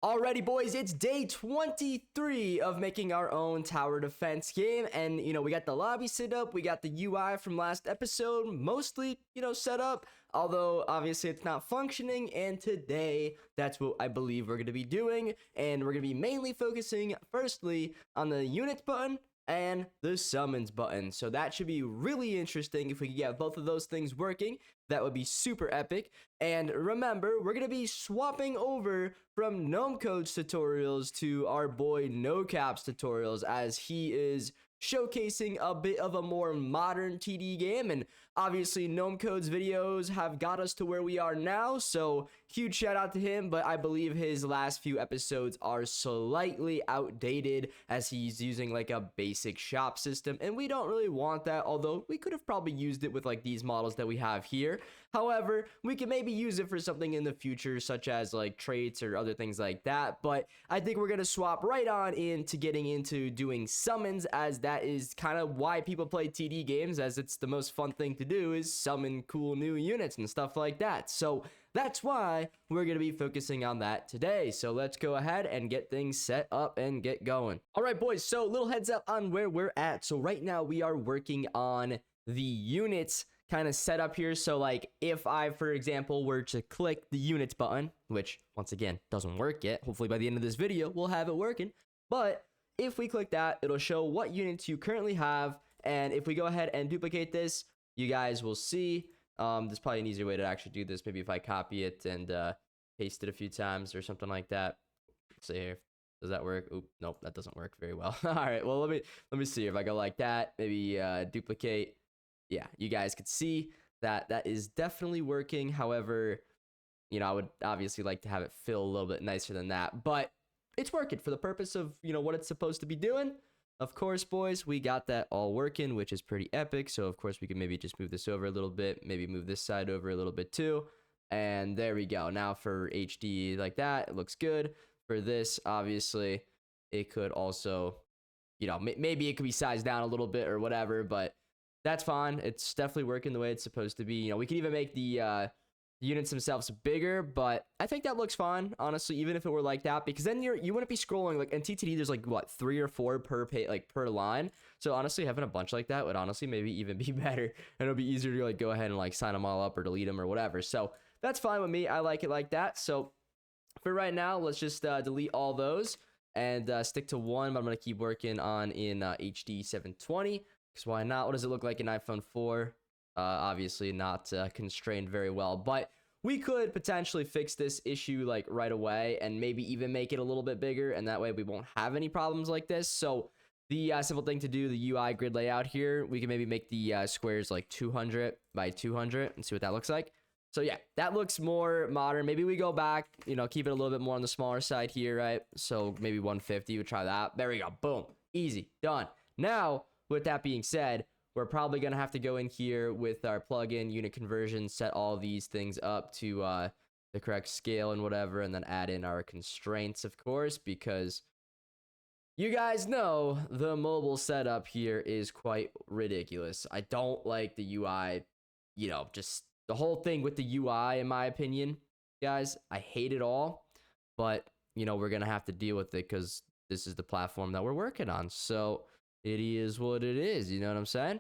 Alrighty, boys, it's day 23 of making our own tower defense game, and we got the lobby set up, we got the UI from last episode mostly set up, although obviously it's not functioning. And today that's what I believe we're going to be doing, and we're going to be mainly focusing firstly on the units button and the summons button. So that should be really interesting. If we could get both of those things working, that would be super epic. And remember, we're going to be swapping over from Gnome Code's tutorials to our boy No Cap's tutorials, as he is showcasing a bit of a more modern TD game. And obviously Gnome Code's videos have got us to where we are now, so huge shout out to him. But I believe his last few episodes are slightly outdated, as he's using like a basic shop system, and we don't really want that, although we could have probably used it with like these models that we have here. However, we can maybe use it for something in the future, such as like traits or other things like that. But I think we're gonna swap right on into getting into doing summons, as that is kind of why people play TD games, as it's the most fun thing to do is summon cool new units and stuff like that. So that's why we're going to be focusing on that today. So let's go ahead and get things set up and get going. All right, boys, so little heads up on where we're at. So right now we are working on the units kind of set up here. So like if I, for example, were to click the units button, which once again doesn't work yet, hopefully by the end of this video we'll have it working. But if we click that, it'll show what units you currently have. And if we go ahead and duplicate this, you guys will see, there's probably an easier way to actually do this. Maybe if I copy it and paste it a few times or something like that. Let's see here. Does that work? Oop, nope, that doesn't work very well. All right, well, let me see. If I go like that, maybe duplicate. Yeah, you guys could see that that is definitely working. However, I would obviously like to have it feel a little bit nicer than that. But it's working for the purpose of, what it's supposed to be doing. Of course, boys, we got that all working, which is pretty epic. So, of course, we can maybe just move this over a little bit, maybe move this side over a little bit too. And there we go. Now for HD like that, it looks good. For this, obviously, it could also, maybe it could be sized down a little bit or whatever, but that's fine. It's definitely working the way it's supposed to be. We can even make the units themselves bigger, but I think that looks fine, honestly, even if it were like that, because then you wouldn't be scrolling like in TTD. There's like what, 3 or 4 per page, like per line. So honestly, having a bunch like that would honestly maybe even be better, and it'll be easier to like go ahead and like sign them all up or delete them or whatever. So that's fine with me. I like it like that. So for right now, let's just delete all those and stick to one. But I'm gonna keep working on in HD 720, because why not? What does it look like in iPhone 4? Obviously not constrained very well, but we could potentially fix this issue like right away and maybe even make it a little bit bigger, and that way we won't have any problems like this. So the simple thing to do, the UI grid layout here, we can maybe make the squares like 200 by 200 and see what that looks like. So yeah, that looks more modern. Maybe we go back, keep it a little bit more on the smaller side here, right? So maybe 150, we'll try that. There we go, boom, easy, done. Now, with that being said, we're probably going to have to go in here with our plugin unit conversion, set all these things up to the correct scale and whatever, and then add in our constraints, of course, because you guys know the mobile setup here is quite ridiculous. I don't like the UI, just the whole thing with the UI, in my opinion, guys. I hate it all, but, we're going to have to deal with it because this is the platform that we're working on. So it is what it is, you know what I'm saying?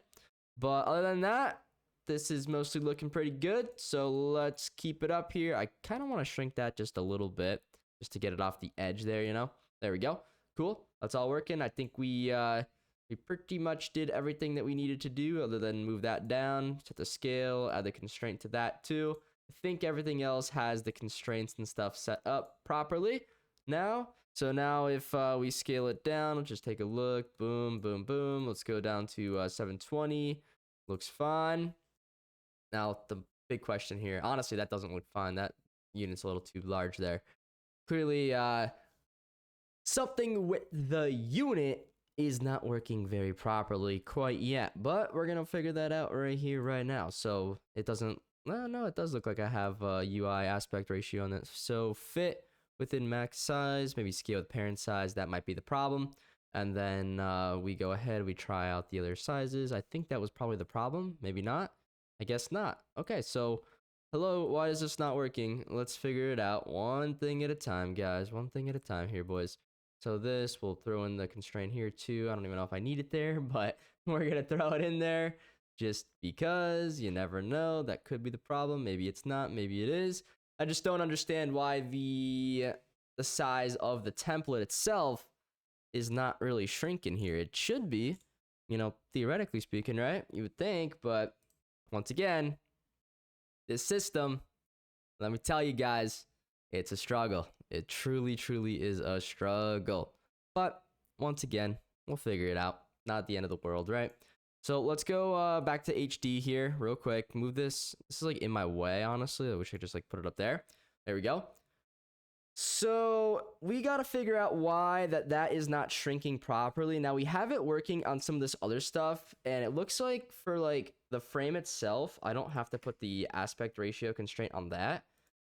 But other than that, this is mostly looking pretty good. So let's keep it up here. I kind of want to shrink that just a little bit, just to get it off the edge there, There we go. Cool. That's all working. I think we pretty much did everything that we needed to do, other than move that down, set the scale, add the constraint to that too. I think everything else has the constraints and stuff set up properly now. So now if we scale it down, let's just take a look. Boom, boom, boom. Let's go down to 720. Looks fine. Now the big question here, honestly, that doesn't look fine. That unit's a little too large there. Clearly, something with the unit is not working very properly quite yet, but we're gonna figure that out right here, right now. So it doesn't, no, it does look like I have a UI aspect ratio on it. So fit within max size, maybe scale with parent size, that might be the problem. And then we go ahead, we try out the other sizes. I think that was probably the problem, maybe not. I guess not. Okay, so Hello, why is this not working? Let's figure it out one thing at a time, guys. One thing at a time here, boys. So this, we'll throw in the constraint here too. I don't even know if I need it there, but we're gonna throw it in there just because you never know. That could be the problem. Maybe it's not, maybe it is. I just don't understand why the size of the template itself is not really shrinking here. It should be, you know, theoretically speaking, right? You would think, but once again, this system, let me tell you guys, it's a struggle. It truly, truly is a struggle. But once again, we'll figure it out. Not the end of the world, right? So let's go back to HD here real quick. Move this. This is like in my way, honestly. I wish I could just like put it up there. There we go. So we got to figure out why that is not shrinking properly. Now we have it working on some of this other stuff, and it looks like for like the frame itself, I don't have to put the aspect ratio constraint on that,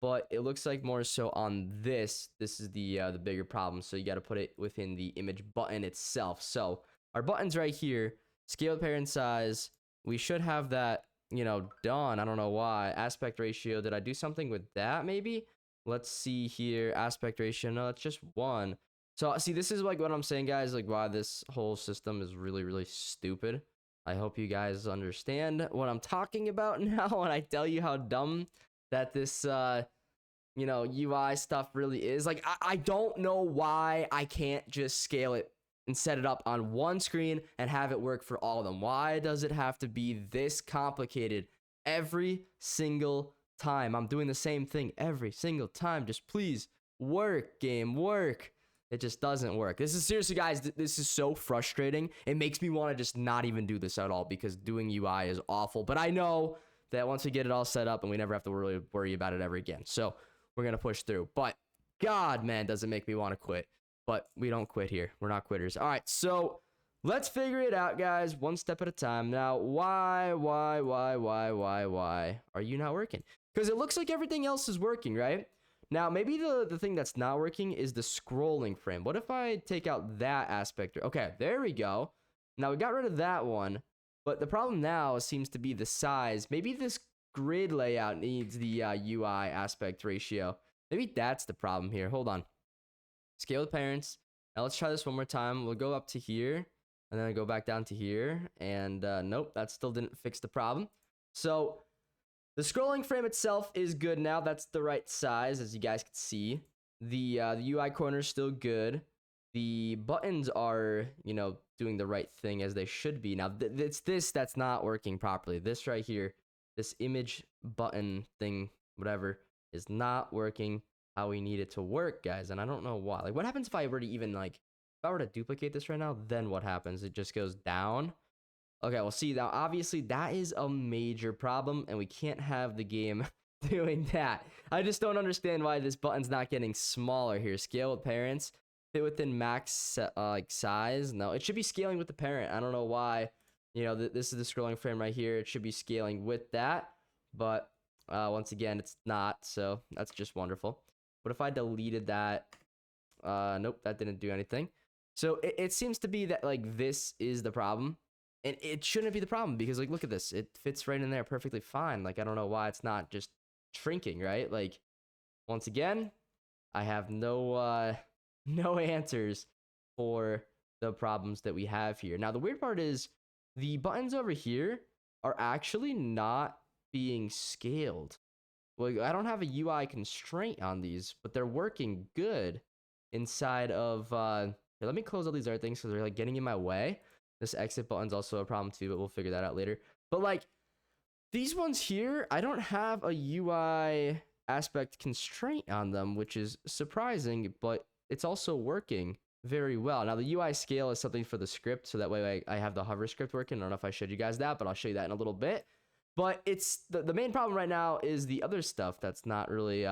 but it looks like more so on this. This is the bigger problem. So you got to put it within the image button itself. So our button's right here, scale parent size. We should have that, you know, done. I don't know why. Aspect ratio. Did I do something with that? Maybe. Let's see here, aspect ratio. No, it's just 1. So see, this is like what I'm saying, guys, like why this whole system is really, really stupid. I hope you guys understand what I'm talking about now when I tell you how dumb that this, you know, UI stuff really is. Like, I don't know why I can't just scale it and set it up on one screen and have it work for all of them. Why does it have to be this complicated every single time? I'm doing the same thing every single time. Just please work, game, work. It just doesn't work. This is seriously, guys, this is so frustrating. It makes me want to just not even do this at all because doing UI is awful. But I know that once we get it all set up and we never have to worry about it ever again. So we're going to push through. But God, man, does it make me want to quit. But we don't quit here. We're not quitters. All right, so let's figure it out, guys, one step at a time. Now, why are you not working? Because it looks like everything else is working, right? Now, maybe the thing that's not working is the scrolling frame. What if I take out that aspect? Okay, there we go. Now, we got rid of that one. But the problem now seems to be the size. Maybe this grid layout needs the UI aspect ratio. Maybe that's the problem here. Hold on. Scale with parents. Now, let's try this one more time. We'll go up to here. And then I go back down to here. And nope, that still didn't fix the problem. So the scrolling frame itself is good now. That's the right size, as you guys can see. The UI corner is still good. The buttons are, you know, doing the right thing as they should be. Now, it's this that's not working properly. This right here, this image button thing, whatever, is not working how we need it to work, guys. And I don't know why. Like, what happens if I were to even, like, if I were to duplicate this right now, then what happens? It just goes down. Okay, well, see, now, obviously, that is a major problem, and we can't have the game doing that. I just don't understand why this button's not getting smaller here. Scale with parents, fit within max, like, size. No, it should be scaling with the parent. I don't know why. You know, this is the scrolling frame right here. It should be scaling with that, but once again, it's not, so that's just wonderful. What if I deleted that? Nope, that didn't do anything. So it seems to be that, like, this is the problem. And it shouldn't be the problem because, like, look at this. It fits right in there perfectly fine. Like, I don't know why it's not just shrinking, right? Like, once again, I have no answers for the problems that we have here. Now, the weird part is the buttons over here are actually not being scaled. Well, I don't have a UI constraint on these, but they're working good inside of... Here, let me close all these other things because they're, like, getting in my way. This exit button's also a problem too, but we'll figure that out later. But, like, these ones here, I don't have a UI aspect constraint on them, which is surprising, but it's also working very well. Now, the UI scale is something for the script, so that way I have the hover script working. I don't know if I showed you guys that, but I'll show you that in a little bit. But it's the main problem right now is the other stuff that's not really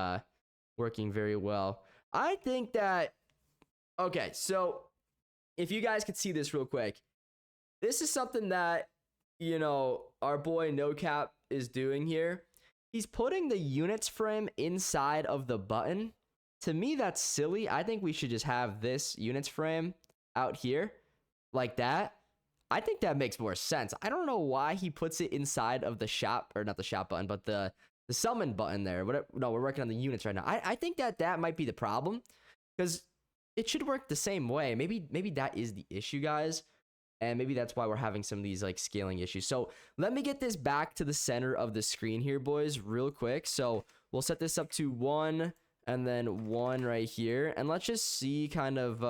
working very well. I think that... Okay, so if you guys could see this real quick, this is something that, you know, our boy NoCap is doing here. He's putting the units frame inside of the button. To me, that's silly. I think we should just have this units frame out here like that. I think that makes more sense. I don't know why he puts it inside of the shop, or not the shop button, but the summon button there. Whatever. No, we're working on the units right now. I think that might be the problem, because it should work the same way. Maybe that is the issue, guys. And maybe that's why we're having some of these like scaling issues. So let me get this back to the center of the screen here, boys, real quick. So we'll set this up to 1 and then 1 right here. And let's just see kind of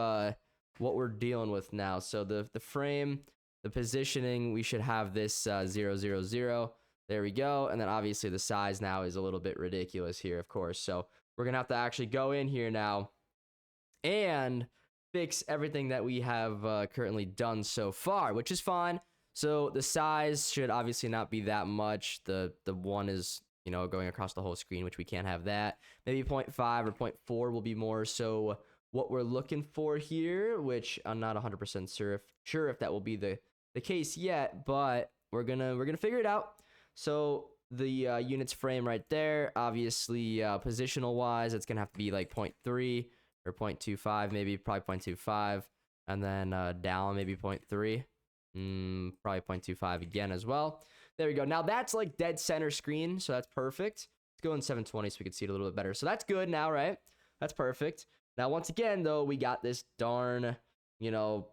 what we're dealing with now. So the frame, the positioning, we should have this 0, 0, 0. There we go. And then obviously the size now is a little bit ridiculous here, of course. So we're going to have to actually go in here now and fix everything that we have currently done so far, which is fine. So the size should obviously not be that much. The 1 is, you know, going across the whole screen, which we can't have that. Maybe 0.5 or 0.4 will be more so what we're looking for here, which I'm not 100% sure if that will be the case yet, but we're gonna figure it out. So the units frame right there, obviously positional wise, it's gonna have to be like 0.3 or 0.25, maybe probably 0.25, and then down maybe 0.3, probably 0.25 again as well. There we go. Now that's like dead center screen, so that's perfect. Let's go in 720 so we can see it a little bit better. So that's good now, right? That's perfect. Now once again though, we got this darn, you know,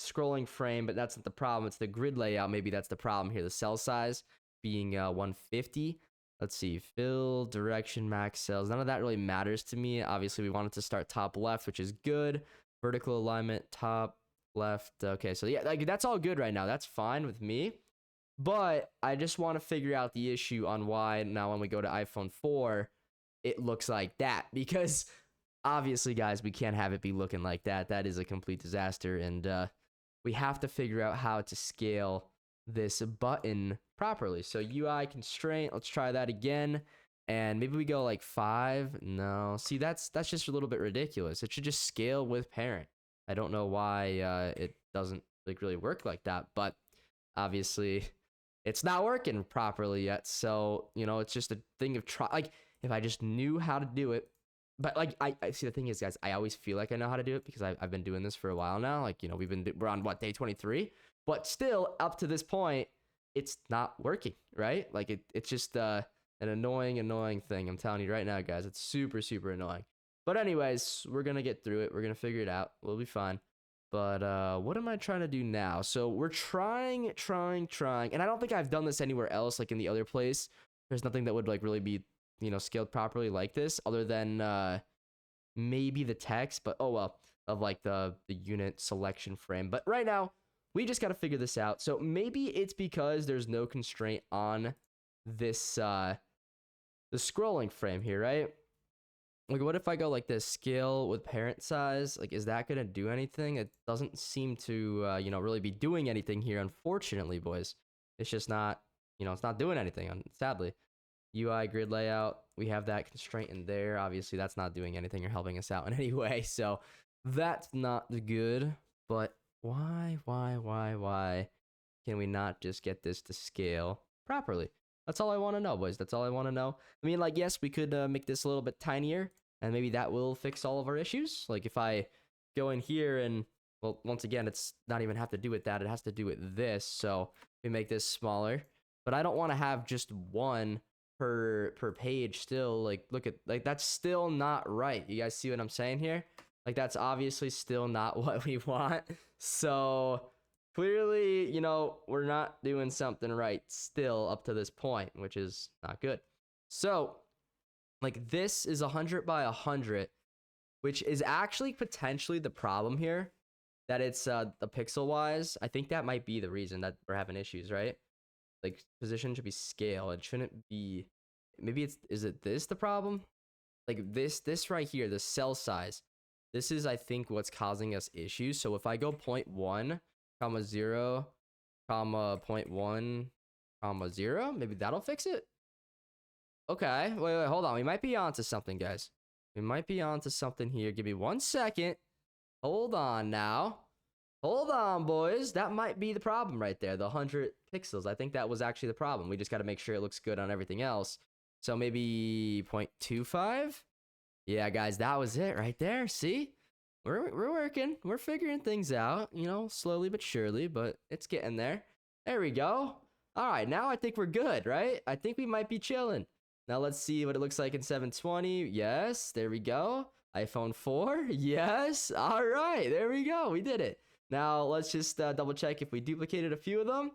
scrolling frame, but that's not the problem. It's the grid layout. Maybe that's the problem here. The cell size being 150. Let's see, fill, direction, max cells. None of that really matters to me. Obviously, we wanted to start top left, which is good. Vertical alignment, top left. Okay, so yeah, like that's all good right now. That's fine with me. But I just want to figure out the issue on why now when we go to iPhone 4, it looks like that. Because obviously, guys, we can't have it be looking like that. That is a complete disaster. And we have to figure out how to scale this button properly. So UI constraint, let's try that again. And maybe we go like 5. No, see, that's just a little bit ridiculous. It should just scale with parent. I don't know why it doesn't like really work like that, but obviously it's not working properly yet. So, you know, it's just a thing of try. Like if I just knew how to do it, but like I see, the thing is, guys, I always feel like I know how to do it because I've been doing this for a while now. Like, you know, we're on what, day 23, but still up to this point, it's not working, right? Like it's just an annoying thing. I'm telling you right now, guys, it's super annoying. But anyways, we're gonna get through it. We're gonna figure it out. We'll be fine. But what am I trying to do now? So we're trying, and I don't think I've done this anywhere else. Like in the other place, there's nothing that would like really be, you know, scaled properly like this, other than maybe the text. But oh well, of like the unit selection frame. But right now, we just got to figure this out. So maybe it's because there's no constraint on this, the scrolling frame here, right? Like, what if I go like this, scale with parent size? Like, is that going to do anything? It doesn't seem to, you know, really be doing anything here, unfortunately, boys. It's just not, you know, it's not doing anything, sadly. UI grid layout, we have that constraint in there. Obviously, that's not doing anything or helping us out in any way. So that's not good, but why can we not just get this to scale properly? That's all I want to know, boys. That's all I want to know. I mean, like, yes, we could make this a little bit tinier, and maybe that will fix all of our issues. Like, if I go in here and, well, once again, it's not even have to do with that. It has to do with this. So we make this smaller. But I don't want to have just one per page still. Like, look at, like, that's still not right. You guys see what I'm saying here? Like, that's obviously still not what we want. So clearly, you know, we're not doing something right still up to this point, which is not good. So, like, this is 100 by 100, which is actually potentially the problem here, that it's the pixel-wise. I think that might be the reason that we're having issues, right? Like, position should be scale. It shouldn't be, maybe it's, is it this the problem? Like, this right here, the cell size. This is, I think, what's causing us issues. So if I go 0.1, comma 0, comma 0.1, comma 0, maybe that'll fix it. Okay, wait, hold on. We might be onto something, guys. We might be onto something here. Give me 1 second. Hold on now. Hold on, boys. That might be the problem right there. The 100 pixels. I think that was actually the problem. We just got to make sure it looks good on everything else. So maybe 0.25? Yeah, guys, that was it right there. See? We're working. We're figuring things out, you know, slowly but surely, but it's getting there. There we go. All right, now I think we're good, right? I think we might be chilling. Now let's see what it looks like in 720. Yes, there we go. iPhone 4. Yes. All right, there we go. We did it. Now let's just double check if we duplicated a few of them.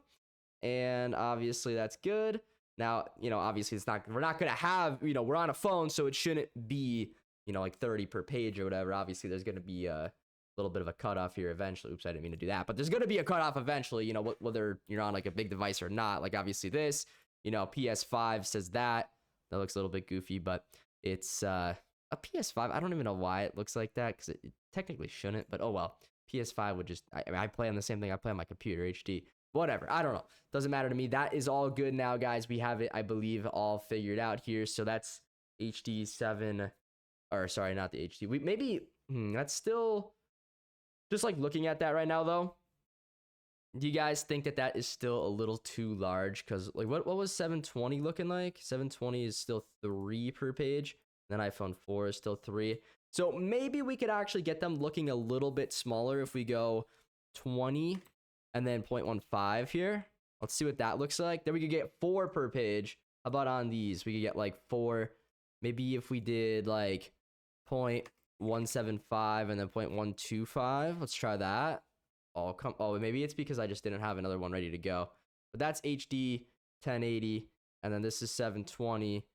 And obviously that's good. Now, obviously we're not going to have, we're on a phone, so it shouldn't be, like 30 per page or whatever. Obviously there's going to be a little bit of a cutoff here eventually. Oops, I didn't mean to do that. But there's going to be a cutoff eventually, whether you're on like a big device or not. Like obviously this, PS5 says that. That looks a little bit goofy, but it's a PS5. I don't even know why it looks like that, because it technically shouldn't, but oh well. PS5 would just, I play on the same thing I play on my computer, HD. Whatever, I don't know. Doesn't matter to me. That is all good now, guys. We have it, I believe, all figured out here. So that's HD 7, or sorry, not the HD. That's still, just like looking at that right now, though. Do you guys think that that is still a little too large? Because like what was 720 looking like? 720 is still 3 per page. Then iPhone 4 is still 3. So maybe we could actually get them looking a little bit smaller if we go 20 and then 0.15 here. Let's see what that looks like. Then we could get 4 per page. How about on these? We could get like 4. Maybe if we did like 0.175 and then 0.125. Let's try that. Oh, maybe it's because I just didn't have another one ready to go. But that's HD 1080, and then this is 720.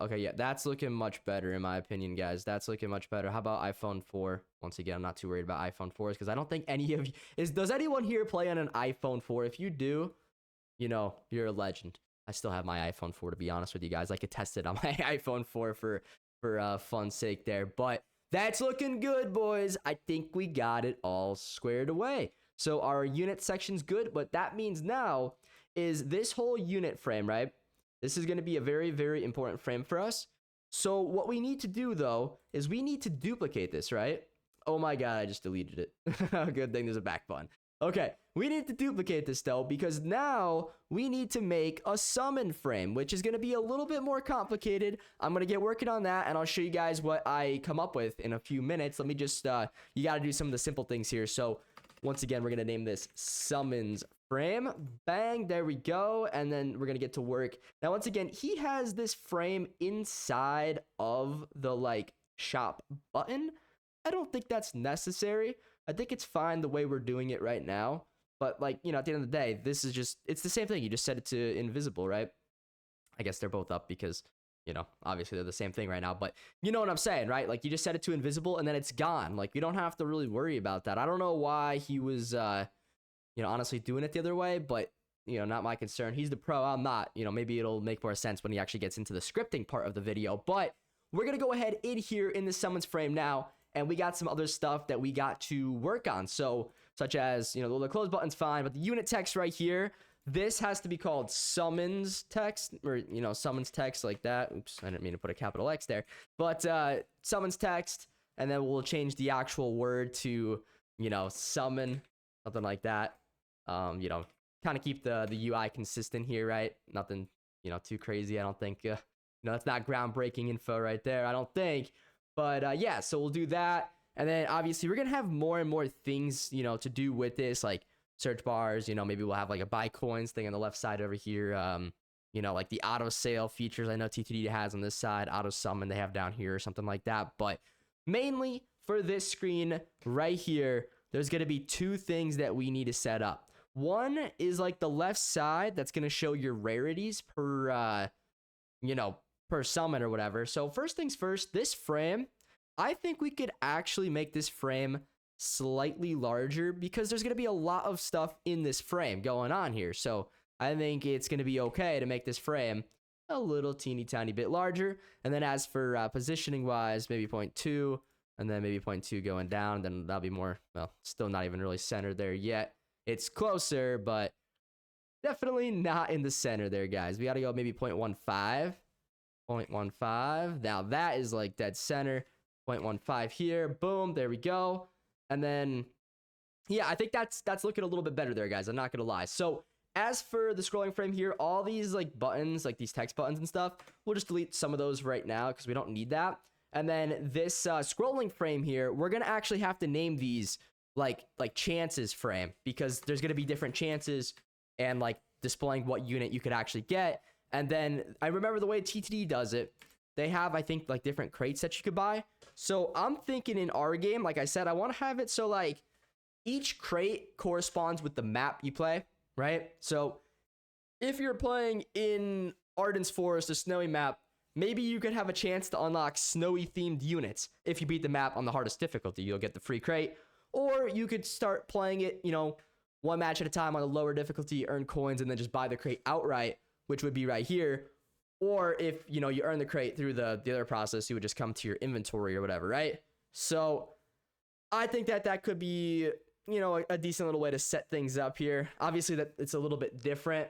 Okay, yeah, that's looking much better in my opinion, guys. That's looking much better. How about iPhone 4? Once again, I'm not too worried about iPhone 4s because I don't think any of you does anyone here play on an iPhone 4? If you do, you're a legend. I still have my iPhone 4, to be honest with you guys. I could test it on my iPhone 4 for fun's sake there, but that's looking good, boys. I think we got it all squared away. So our unit section's good, but that means now is this whole unit frame, right? This is going to be a very, very important frame for us. So what we need to do, though, is we need to duplicate this, right? Oh my god, I just deleted it. Good thing there's a back button. Okay, we need to duplicate this, though, because now we need to make a summon frame, which is going to be a little bit more complicated. I'm going to get working on that, and I'll show you guys what I come up with in a few minutes. Let me just, you got to do some of the simple things here. So once again, we're going to name this summons frame. Bang, there we go. And then we're going to get to work. Now, once again, he has this frame inside of the, like, shop button. I don't think that's necessary. I think it's fine the way we're doing it right now. But, like, at the end of the day, this is just, it's the same thing. You just set it to invisible, right? I guess they're both up because, obviously they're the same thing right now. But you know what I'm saying, right? Like, you just set it to invisible and then it's gone. Like, you don't have to really worry about that. I don't know why he was, honestly doing it the other way. But, not my concern. He's the pro. I'm not. Maybe it'll make more sense when he actually gets into the scripting part of the video. But we're going to go ahead in here in the summons frame now. And we got some other stuff that we got to work on. So, such as, the close button's fine, but the unit text right here, this has to be called summons text, or, summons text like that. Oops, I didn't mean to put a capital X there. But summons text, and then we'll change the actual word to, summon, something like that. Kind of keep the UI consistent here, right? Nothing, too crazy, I don't think. That's not groundbreaking info right there, I don't think. But yeah, so we'll do that. And then obviously we're going to have more and more things, to do with this, like search bars, maybe we'll have like a buy coins thing on the left side over here. Like the auto sale features I know TTD has on this side, auto summon they have down here or something like that. But mainly for this screen right here, there's going to be 2 things that we need to set up. One is like the left side that's going to show your rarities per, per summon or whatever. So first things first, this frame, I think we could actually make this frame slightly larger because there's going to be a lot of stuff in this frame going on here. So I think it's going to be okay to make this frame a little teeny tiny bit larger. And then as for positioning wise, maybe 0.2 and then maybe 0.2 going down, then that'll be more, well, still not even really centered there yet. It's closer, but definitely not in the center there, guys. We got to go maybe 0.15. 0.15. Now that is like dead center. 0.15 here. Boom. There we go. And then, yeah, I think that's looking a little bit better there, guys. I'm not going to lie. So as for the scrolling frame here, all these like buttons, like these text buttons and stuff, we'll just delete some of those right now because we don't need that. And then this scrolling frame here, we're going to actually have to name these like chances frame because there's going to be different chances and like displaying what unit you could actually get. And then I remember the way TTD does it, they have, I think, like different crates that you could buy. So I'm thinking in our game, like I said, I want to have it so like each crate corresponds with the map you play, right? So if you're playing in Arden's Forest, a snowy map, maybe you could have a chance to unlock snowy themed units. If you beat the map on the hardest difficulty, you'll get the free crate. Or you could start playing it, you know, one match at a time on a lower difficulty, earn coins, and then just buy the crate outright, which would be right here. Or if, you know, you earn the crate through the other process, you would just come to your inventory or whatever, right? So I think that could be, you know, a decent little way to set things up here. Obviously, that it's a little bit different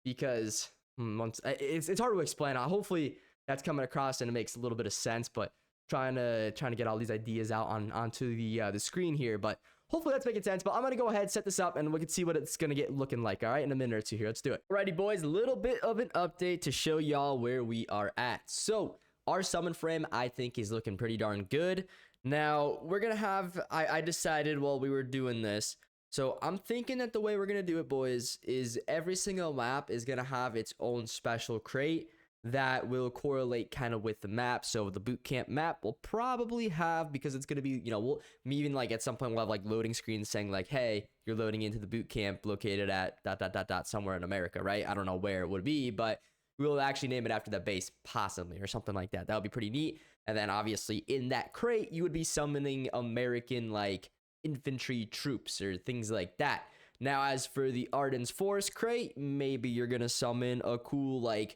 because it's hard to explain. Hopefully, that's coming across and it makes a little bit of sense. But trying to get all these ideas out onto the screen here. But hopefully that's making sense. But I'm gonna go ahead, set this up, and we can see what it's gonna get looking like. All right, in a minute or two here. Let's do it. Alrighty, boys. A little bit of an update to show y'all where we are at. So our summon frame, I think, is looking pretty darn good. Now we're gonna have. I decided while we were doing this. So I'm thinking that the way we're gonna do it, boys, is every single map is gonna have its own special crate that will correlate kind of with the map. So the boot camp map will probably have, because it's going to be, you know, even like at some point we'll have like loading screens saying like, hey, you're loading into the boot camp located at ... somewhere in America, right? I don't know where it would be, but we'll actually name it after that base, possibly, or something like that. That would be pretty neat. And then obviously in that crate, you would be summoning American like infantry troops or things like that. Now, as for the Arden's Forest crate, maybe you're going to summon a cool like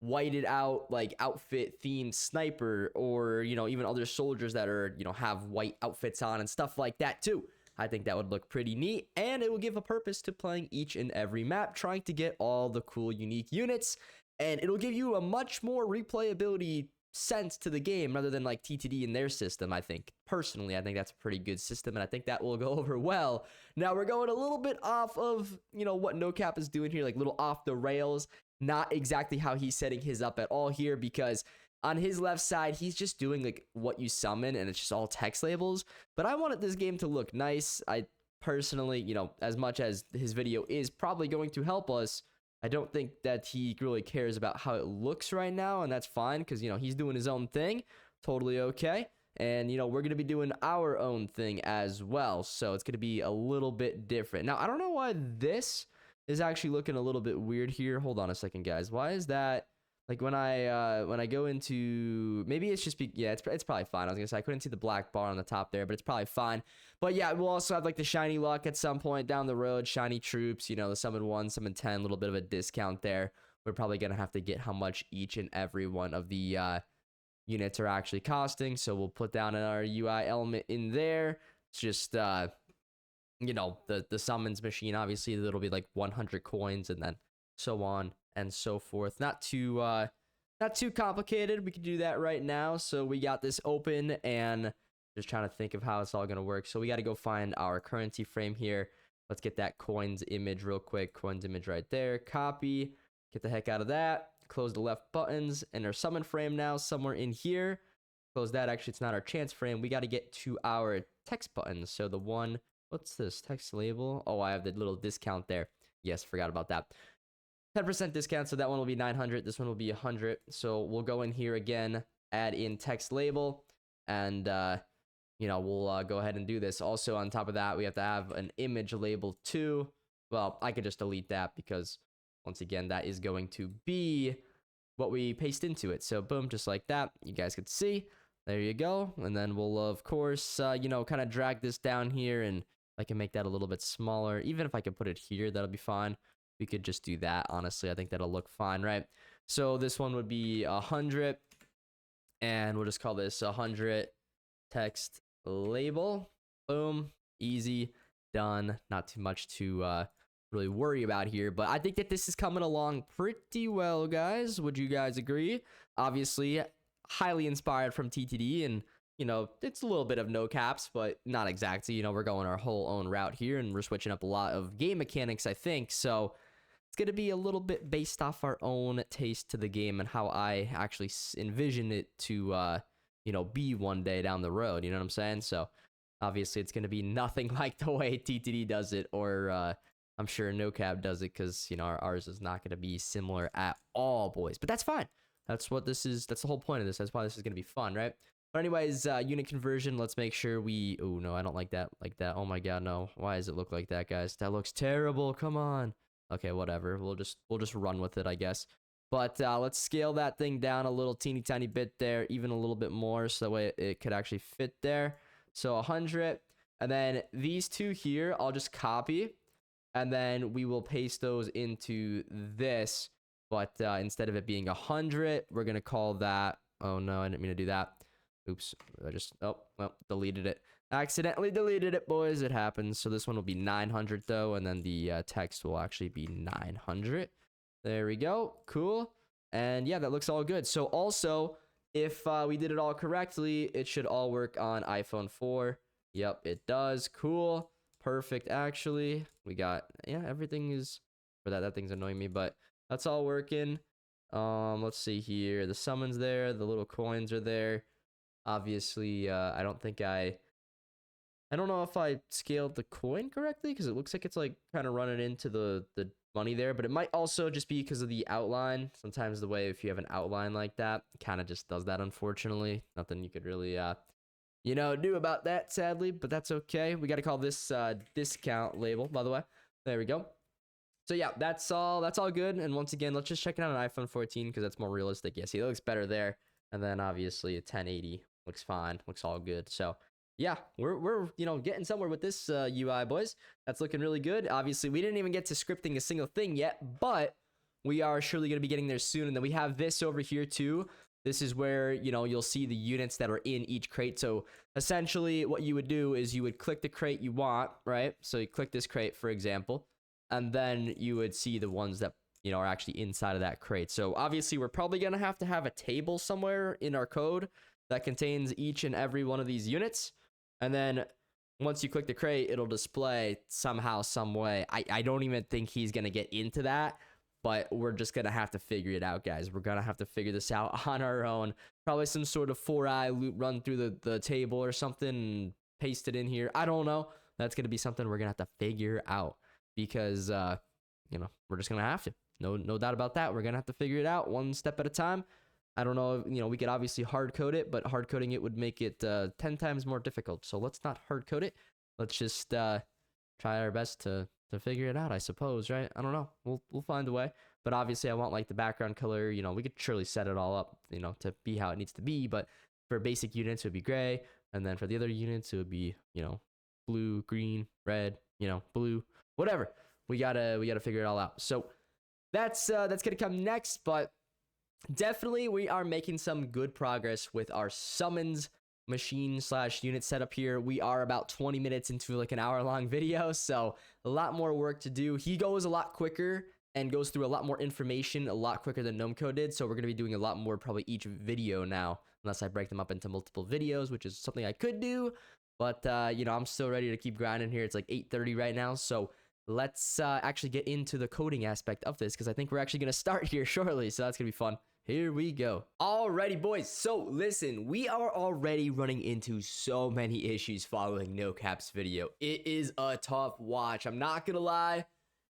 whited out like outfit themed sniper, or you know, even other soldiers that are, you know, have white outfits on and stuff like that too. I think that would look pretty neat, and it will give a purpose to playing each and every map, trying to get all the cool unique units, and it'll give you a much more replayability sense to the game rather than like TTD in their system. I think personally, I think that's a pretty good system, and I think that will go over well. Now we're going a little bit off of, you know, what NoCap is doing here, like little off the rails. Not exactly how he's setting his up at all here, because on his left side, he's just doing like what you summon and it's just all text labels. But I wanted this game to look nice. I personally, you know, as much as his video is probably going to help us, I don't think that he really cares about how it looks right now. And that's fine, because, you know, he's doing his own thing. Totally okay. And, you know, we're going to be doing our own thing as well. So it's going to be a little bit different. Now, I don't know why this is actually looking a little bit weird here. Hold on a second, guys. Why is that? Like when I go into, maybe it's just yeah, it's probably fine. I was gonna say I couldn't see the black bar on the top there, but it's probably fine. But yeah, we'll also have like the shiny luck at some point down the road, shiny troops, you know, the summon 1, summon 10, a little bit of a discount there. We're probably gonna have to get how much each and every one of the units are actually costing. So we'll put down our UI element in there. It's just you know, the summons machine, obviously it'll be like 100 coins and then so on and so forth. Not too complicated. We can do that right now. So we got this open and just trying to think of how it's all going to work. So we got to go find our currency frame here. Let's get that coins image real quick. Coins image right there. Copy. Get the heck out of that. Close the left buttons, and our summon frame now somewhere in here. Close that. Actually, it's not our chance frame. We got to get to our text buttons. So the one, what's this? Text label. Oh, I have the little discount there. Yes, forgot about that. 10% discount, so that one will be 900. This one will be 100. So we'll go in here again, add in text label, and you know, we'll go ahead and do this. Also, on top of that, we have to have an image label too. Well, I could just delete that because once again, that is going to be what we paste into it. So boom, just like that. You guys could see. There you go. And then we'll, of course, you know, kind of drag this down here, and I can make that a little bit smaller. Even if I could put it here, that'll be fine. We could just do that. Honestly, I think that'll look fine, right? So this one would be 100, and we'll just call this 100 text label. Boom, easy, done. Not too much to really worry about here, but I think that this is coming along pretty well, guys. Would you guys agree? Obviously, highly inspired from TTD, and you know, it's a little bit of no caps, but not exactly. You know, we're going our whole own route here, and we're switching up a lot of game mechanics, I think. So it's going to be a little bit based off our own taste to the game and how I actually envision it to, you know, be one day down the road. You know what I'm saying? So obviously it's going to be nothing like the way TTD does it, or I'm sure NoCap does it because, you know, ours is not going to be similar at all, boys. But that's fine. That's what this is. That's the whole point of this. That's why this is going to be fun, right? But anyways, unit conversion. Let's make sure we... Oh, no, I don't like that. Like that. Oh, my God, no. Why does it look like that, guys? That looks terrible. Come on. Okay, whatever. We'll just run with it, I guess. But let's scale that thing down a little teeny tiny bit there, even a little bit more, so that way it could actually fit there. So 100. And then these two here, I'll just copy. And then we will paste those into this. But instead of it being 100, we're going to call that... Oh, no, I didn't mean to do that. Oops. I just... Oh, well, deleted it. Accidentally deleted it, boys. It happens. So this one will be 900, though. And then the text will actually be 900. There we go. Cool. And yeah, that looks all good. So also, if we did it all correctly, it should all work on iPhone 4. Yep, it does. Cool. Perfect, actually. We got, yeah, everything is, for that thing's annoying me, but that's all working. Let's see here. The summons there. The little coins are there. Obviously, I don't think I don't know if I scaled the coin correctly, because it looks like it's like kind of running into the money there, but it might also just be because of the outline. Sometimes the way, if you have an outline like that, kind of just does that, unfortunately. Nothing you could really you know, do about that, sadly, but that's okay. We got to call this discount label, by the way. There we go. So yeah, that's all good. And once again, let's just check it out on iPhone 14 because that's more realistic. Yeah, see, it looks better there. And then obviously a 1080 looks fine, looks all good. So yeah, we're you know, getting somewhere with this UI, boys. That's looking really good. Obviously, we didn't even get to scripting a single thing yet, but we are surely going to be getting there soon. And then we have this over here too. This is where, you know, you'll see the units that are in each crate. So essentially what you would do is you would click the crate you want, right? So you click this crate, for example, and then you would see the ones that, you know, are actually inside of that crate. So obviously we're probably going to have a table somewhere in our code that contains each and every one of these units. And then once you click the crate, it'll display somehow, some way. I don't even think he's going to get into that, but we're just going to have to figure it out, guys. We're going to have to figure this out on our own. Probably some sort of 4i loop run through the table or something and paste it in here. I don't know. That's going to be something we're going to have to figure out because, you know, we're just going to have to. No doubt about that. We're going to have to figure it out one step at a time. I don't know, you know, we could obviously hard code it, but hard coding it would make it 10 times more difficult. So let's not hard code it. Let's just try our best to figure it out, I suppose, right? I don't know. We'll find a way. But obviously I want like the background color, you know, we could surely set it all up, you know, to be how it needs to be, but for basic units it would be gray, and then for the other units it would be, you know, blue, green, red, you know, blue, whatever. We got to figure it all out. So that's going to come next, but definitely we are making some good progress with our summons machine / unit setup here. We are about 20 minutes into like an hour-long video, so a lot more work to do. He goes a lot quicker and goes through a lot more information a lot quicker than Gnomecode did, so we're going to be doing a lot more probably each video now, unless I break them up into multiple videos, which is something I could do, but you know, I'm still ready to keep grinding here. It's like 8:30 right now, so let's actually get into the coding aspect of this, because I think we're actually going to start here shortly, so that's going to be fun. Here we go. Alrighty, boys. So listen, we are already running into so many issues following NoCap's video. It is a tough watch. I'm not gonna lie.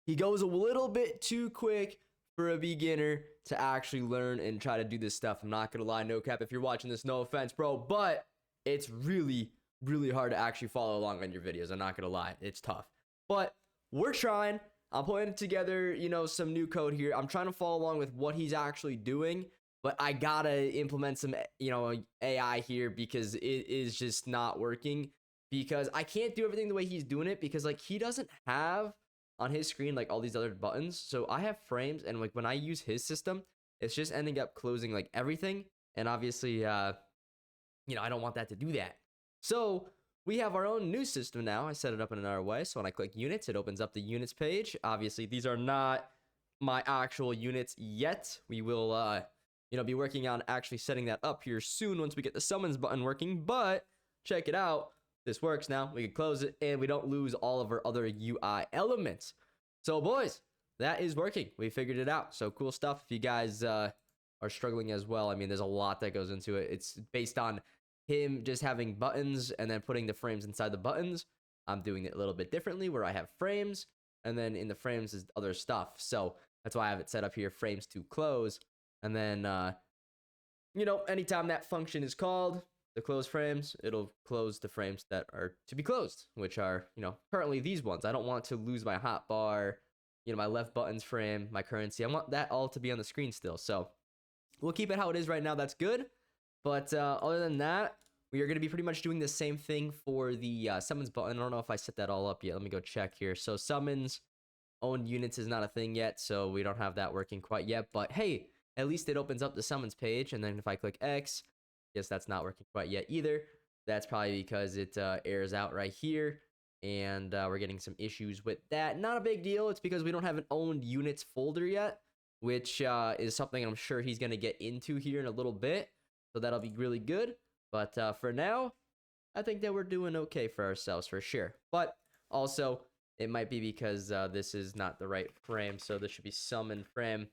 He goes a little bit too quick for a beginner to actually learn and try to do this stuff. I'm not gonna lie, NoCap, if you're watching this, no offense, bro, but it's really, really hard to actually follow along on your videos. I'm not gonna lie. It's tough. But we're trying. I'm putting together, you know, some new code here. I'm trying to follow along with what he's actually doing, but I gotta implement some, you know, AI here because it is just not working. Because I can't do everything the way he's doing it because, like, he doesn't have on his screen, like, all these other buttons. So I have frames, and, like, when I use his system, it's just ending up closing, like, everything. And obviously, you know, I don't want that to do that. So we have our own new system now. I set it up in another way. So when I click units, it opens up the units page. Obviously, these are not my actual units yet. We will, you know, be working on actually setting that up here soon once we get the summons button working. But check it out. This works now. We can close it and we don't lose all of our other UI elements. So boys, that is working. We figured it out. So cool stuff. If you guys are struggling as well, I mean, there's a lot that goes into it. It's based on him just having buttons and then putting the frames inside the buttons. I'm doing it a little bit differently where I have frames and then in the frames is other stuff. So that's why I have it set up here, frames to close. And then, anytime that function is called, the close frames, it'll close the frames that are to be closed, which are, currently these ones. I don't want to lose my hotbar, my left buttons frame, my currency. I want that all to be on the screen still. So we'll keep it how it is right now. That's good. But other than that, we are going to be pretty much doing the same thing for the summons button. I don't know if I set that all up yet. Let me go check here. So summons owned units is not a thing yet, so we don't have that working quite yet. But hey, at least it opens up the summons page. And then if I click X, yes, that's not working quite yet either. That's probably because it errors out right here. And we're getting some issues with that. Not a big deal. It's because we don't have an owned units folder yet, which is something I'm sure he's going to get into here in a little bit. So that'll be really good. But for now, I think that we're doing okay for ourselves for sure. But also, it might be because this is not the right frame. So this should be summon frame.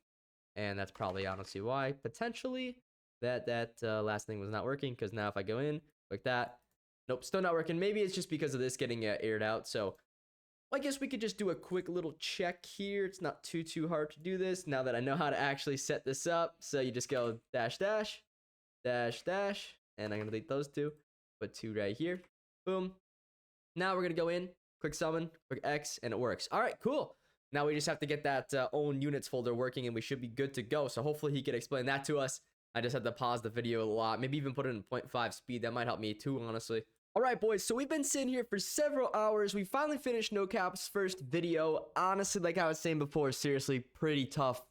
And that's probably honestly why. Potentially that last thing was not working. Because now if I go in, like that, nope, still not working. Maybe it's just because of this getting aired out. So I guess we could just do a quick little check here. It's not too hard to do this now that I know how to actually set this up. So you just go dash, dash, dash, dash. And I'm going to delete those two. Put 2 right here. Boom. Now we're going to go in, click summon, click X, and it works. All right, cool. Now we just have to get that own units folder working, and we should be good to go. So hopefully he can explain that to us. I just had to pause the video a lot. Maybe even put it in 0.5 speed. That might help me too, honestly. All right, boys. So we've been sitting here for several hours. We finally finished NoCap's first video. Honestly, like I was saying before, seriously, pretty tough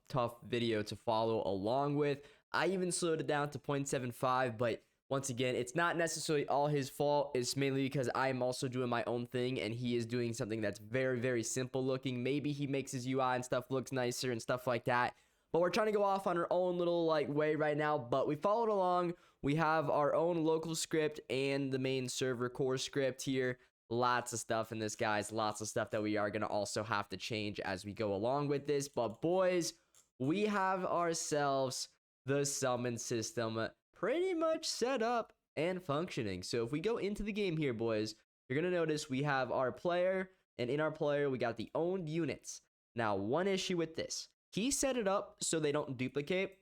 video to follow along with. I even slowed it down to 0.75, but once again, it's not necessarily all his fault. It's mainly because I'm also doing my own thing, and he is doing something that's very simple looking. Maybe he makes his UI and stuff looks nicer and stuff like that. But we're trying to go off on our own little way right now. But we followed along. We have our own local script and the main server core script here. Lots of stuff in this, guys. Lots of stuff that we are going to also have to change as we go along with this. But boys, we have ourselves the summon system pretty much set up and functioning. So if we go into the game here, boys, you're going to notice we have our player, and in our player, we got the owned units. Now, one issue with this. He set it up so they don't duplicate.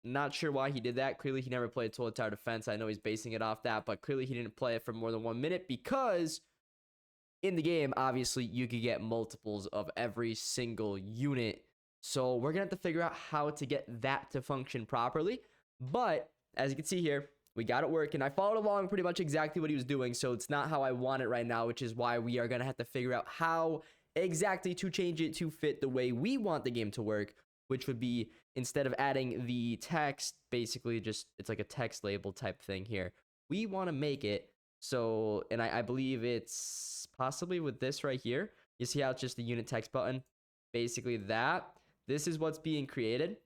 Not sure why he did that. Clearly, he never played Total Tower Defense. I know he's basing it off that, but clearly he didn't play it for more than 1 minute because in the game, obviously, you could get multiples of every single unit. So we're going to have to figure out how to get that to function properly. But as you can see here, we got it working. I followed along pretty much exactly what he was doing, so it's not how I want it right now, which is why we are going to have to figure out how exactly to change it to fit the way we want the game to work, which would be instead of adding the text, basically just, it's like a text label type thing here. We want to make it so, and I believe it's possibly with this right here. You see how it's just the unit text button? Basically that. This is what's being created.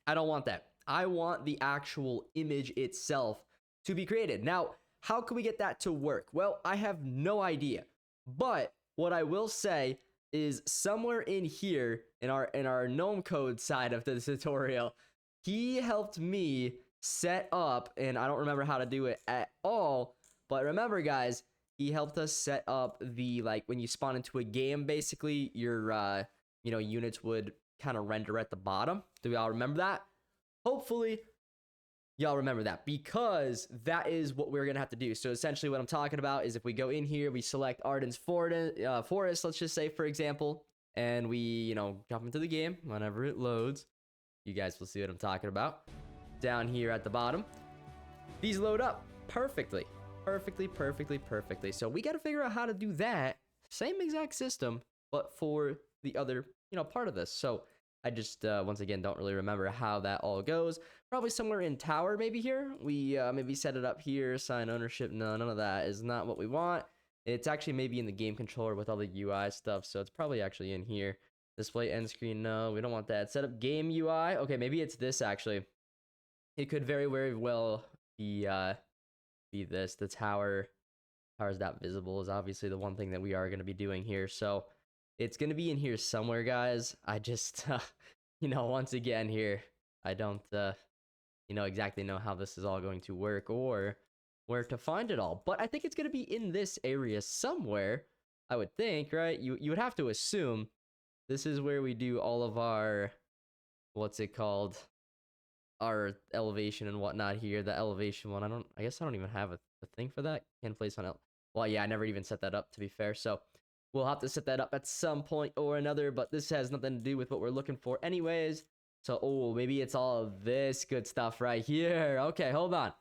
I don't want that. I want the actual image itself to be created. Now, how can we get that to work? Well, I have no idea. But what I will say is somewhere in here, in our GNOME code side of the tutorial, he helped me set up, and I don't remember how to do it at all, but remember, guys, he helped us set up the, when you spawn into a game, basically, your, units would kind of render at the bottom. Do we all remember that? Hopefully, y'all remember that, because that is what we're going to have to do. So essentially what I'm talking about is if we go in here, we select Arden's Forest, let's just say, for example, and we, jump into the game whenever it loads. You guys will see what I'm talking about. Down here at the bottom, these load up perfectly. Perfectly. So we got to figure out how to do that. Same exact system, but for the other, part of this. So I just, once again, don't really remember how that all goes. Probably somewhere in Tower, maybe here. We maybe set it up here, assign ownership. No, none of that is not what we want. It's actually maybe in the game controller with all the UI stuff, so it's probably actually in here. Display end screen, no, we don't want that. Set up game UI. Okay, maybe it's this, actually. It could very well be this. The tower is not visible is obviously the one thing that we are going to be doing here. So it's going to be in here somewhere, guys. I just, once again here, I don't, exactly know how this is all going to work or where to find it all. But I think it's going to be in this area somewhere. I would think, right? You would have to assume this is where we do all of our, what's it called? Our elevation and whatnot here. The elevation one, I guess I don't even have a thing for that. Can't place on it. Well, yeah, I never even set that up, to be fair. So we'll have to set that up at some point or another, but this has nothing to do with what we're looking for anyways. So, oh, maybe it's all of this good stuff right here. Okay, hold on.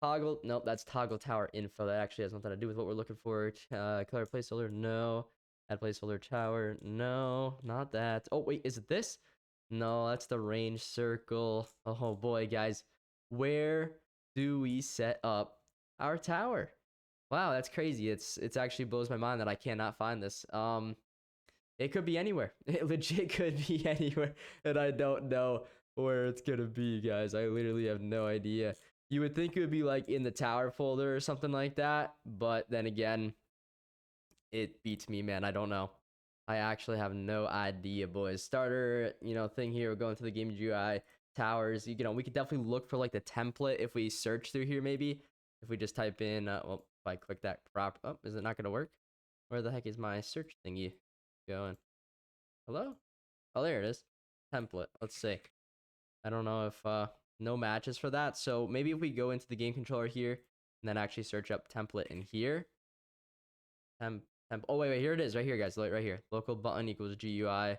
Toggle, nope, that's toggle tower info. That actually has nothing to do with what we're looking for. Color placeholder, no. Add placeholder tower, no, not that. Oh, wait, is it this? No, that's the range circle. Oh boy, guys. Where do we set up our tower? Wow, that's crazy. It's actually blows my mind that I cannot find this. It could be anywhere. It legit could be anywhere, and I don't know where it's gonna be, guys. I literally have no idea. You would think it would be like in the tower folder or something like that, but then again, it beats me, man. I don't know. I actually have no idea, boys. Starter, thing here. We're going to the game UI towers. We could definitely look for like the template if we search through here. Maybe if we just type in, well, if I click that prop, oh, is it not gonna work? Where the heck is my search thingy going? Hello? Oh, there it is. Template. Let's see. I don't know if no matches for that. So maybe if we go into the game controller here and then actually search up template in here. Oh, wait, here it is. Right here, guys. Right here. Local button equals GUI.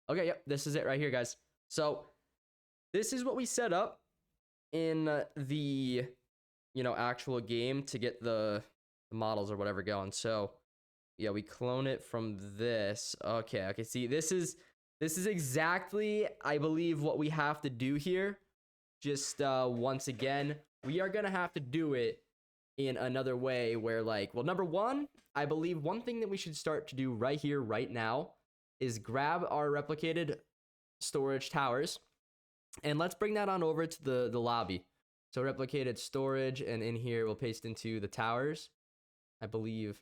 Okay, yep. This is it right here, guys. So this is what we set up in the, actual game to get the models or whatever going. So yeah, we clone it from this. Okay, see, this is exactly, I believe, what we have to do here. Just once again, we are gonna have to do it in another way where, like, well, number one, I believe one thing that we should start to do right here, right now, is grab our replicated storage towers and let's bring that on over to the lobby. So replicated storage, and in here we'll paste into the towers. I believe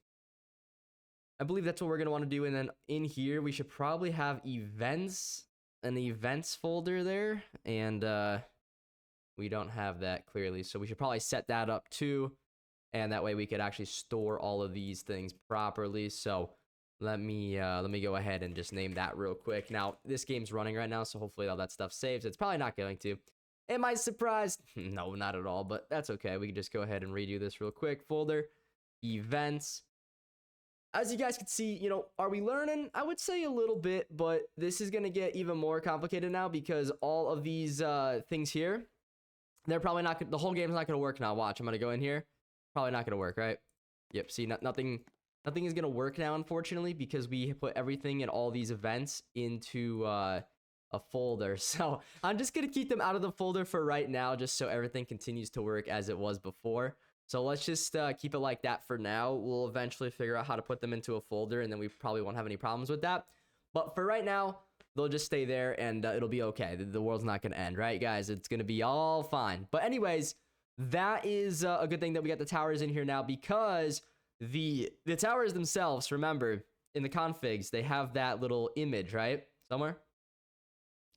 that's what we're gonna want to do. And then in here we should probably have events, an events folder there, and we don't have that clearly, so we should probably set that up too, and that way we could actually store all of these things properly. So let me go ahead and just name that real quick. Now this game's running right now, so hopefully all that stuff saves. It's probably not going to. Am I surprised? No, not at all, but that's okay. We can just go ahead and redo this real quick. Folder, events. As you guys can see, are we learning? I would say a little bit, but this is going to get even more complicated now because all of these things here, they're probably not, the whole game's not going to work now. Watch, I'm going to go in here. Probably not going to work, right? Yep, see, nothing is going to work now, unfortunately, because we put everything in all these events into a folder. So I'm just going to keep them out of the folder for right now, just so everything continues to work as it was before. So let's just keep it like that for now. We'll eventually figure out how to put them into a folder, and then we probably won't have any problems with that. But for right now, they'll just stay there, and it'll be okay. The world's not going to end, right, guys? It's going to be all fine. But anyways, that is a good thing that we got the towers in here now, because the towers themselves, remember, in the configs, they have that little image, right? Somewhere?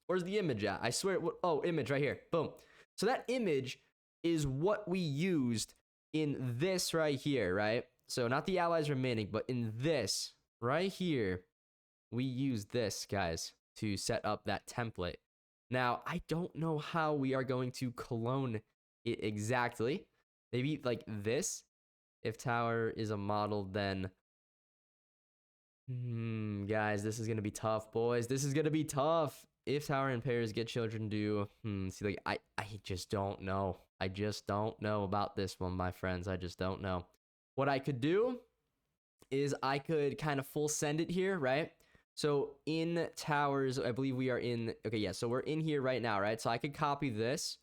Where's the image at? I swear, oh, image right here. Boom. So that image is what we used in this right here, right? So not the allies remaining, but in this right here, we use this, guys, to set up that template. Now, I don't know how we are going to clone it exactly. Maybe like this. If tower is a model, then guys, this is gonna be tough, boys. This is gonna be tough. If tower and pairs get children do, see, like, I just don't know. I just don't know about this one, my friends. I just don't know. What I could do is I could kind of full send it here, right? So in towers, I believe we are in, okay, yeah, so we're in here right now, right? So I could copy this,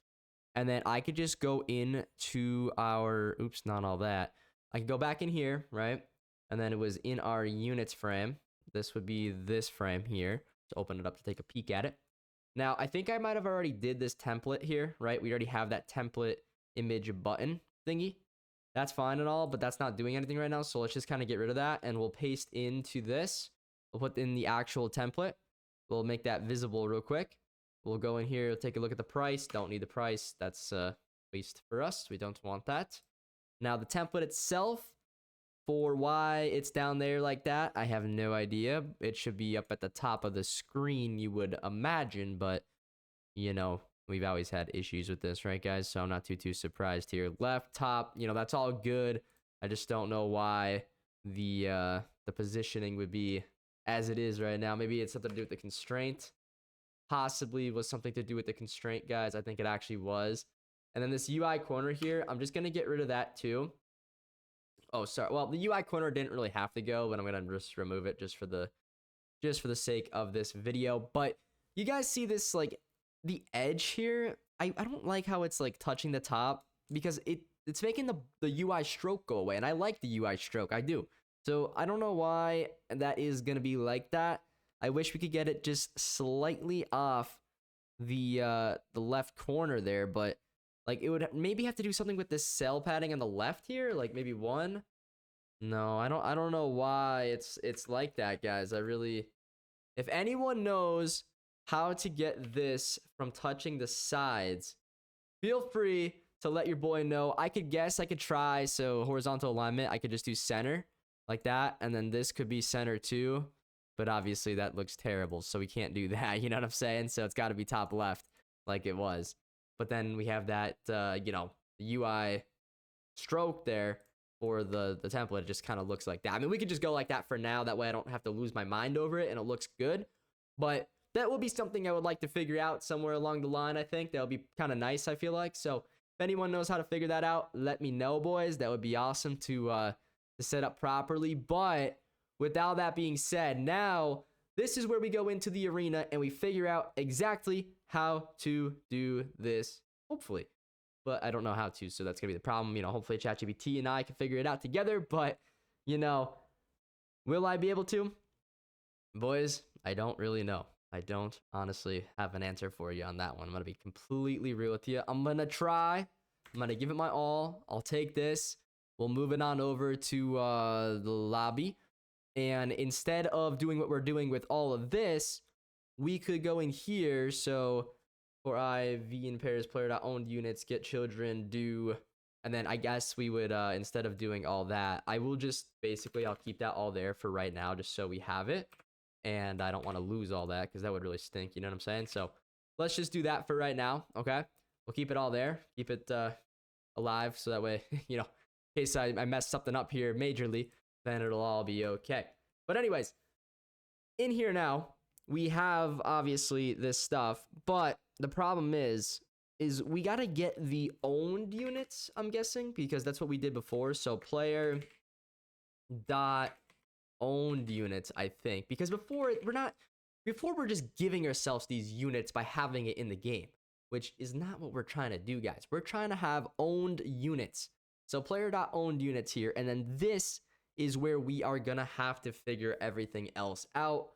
and then I could just go in to our, oops, not all that. I could go back in here, right? And then it was in our units frame. This would be this frame here. So open it up to take a peek at it. Now, I think I might have already did this template here, right? We already have that template image button thingy. That's fine and all, but that's not doing anything right now. So let's just kind of get rid of that, and we'll paste into this. We'll put in the actual template. We'll make that visible real quick. We'll go in here, take a look at the price. Don't need the price. That's a waste for us. We don't want that. Now, the template itself, for why it's down there like that, I have no idea. It should be up at the top of the screen, you would imagine, but you know, we've always had issues with this, right, guys? So I'm not too surprised here. Left top, you know, that's all good. I just don't know why the positioning would be as it is right now. Maybe it's something to do with the constraint. Possibly was something to do with the constraint, guys. I think it actually was. And then this UI corner here, I'm just gonna get rid of that too. Oh, sorry. Well, the UI corner didn't really have to go, but I'm gonna just remove it just for the sake of this video. But you guys see this, like, the edge here? I don't like how it's like touching the top, because it's making the UI stroke go away, and I like the UI stroke. I do. So I don't know why that is gonna be like that. I wish we could get it just slightly off the left corner there, but like it would maybe have to do something with this cell padding on the left here, like maybe one. No, I don't know why it's like that, guys. I really, if anyone knows how to get this from touching the sides, feel free to let your boy know. I could guess, I could try. So horizontal alignment, I could just do center like that, and then this could be center too. But obviously that looks terrible, so we can't do that. You know what I'm saying? So it's got to be top left like it was. But then we have that, you know, UI stroke there for the template. It just kind of looks like that. I mean, we could just go like that for now. That way I don't have to lose my mind over it, and it looks good. But that will be something I would like to figure out somewhere along the line, I think. That would be kind of nice, I feel like. So if anyone knows how to figure that out, let me know, boys. That would be awesome to set up properly. But with all that being said, now this is where we go into the arena and we figure out exactly how to do this, hopefully. But I don't know how to, so that's going to be the problem. You know, hopefully ChatGPT and I can figure it out together. But, you know, will I be able to? Boys, I don't really know. I don't honestly have an answer for you on that one. I'm going to be completely real with you. I'm going to try. I'm going to give it my all. I'll take this. We'll move it on over to the lobby. And instead of doing what we're doing with all of this, we could go in here. So for IV in pairs, player.owned units, get children, do. And then I guess we would, instead of doing all that, I will just basically, I'll keep that all there for right now, just so we have it. And I don't want to lose all that because that would really stink. You know what I'm saying? So let's just do that for right now. Okay. We'll keep it all there. Keep it alive. So that way, you know, in case I mess something up here majorly, then it'll all be okay. But anyways, in here now, we have obviously this stuff, but the problem is we got to get the owned units, I'm guessing, because that's what we did before. So player dot owned units, I think, because before we're just giving ourselves these units by having it in the game, which is not what we're trying to do, guys. We're trying to have owned units. So player dot owned units here, and then this is where we are gonna have to figure everything else out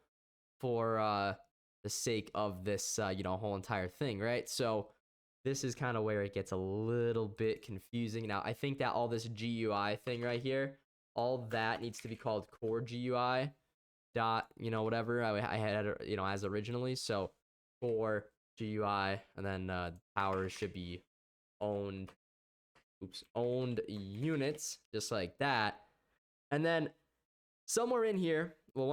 for the sake of this you know, whole entire thing, right? So this is kind of where it gets a little bit confusing. Now I think that all this GUI thing right here, all that needs to be called core GUI dot, you know, whatever I had it, you know, as originally. So core GUI, and then powers should be owned units, just like that. And then somewhere in here, well,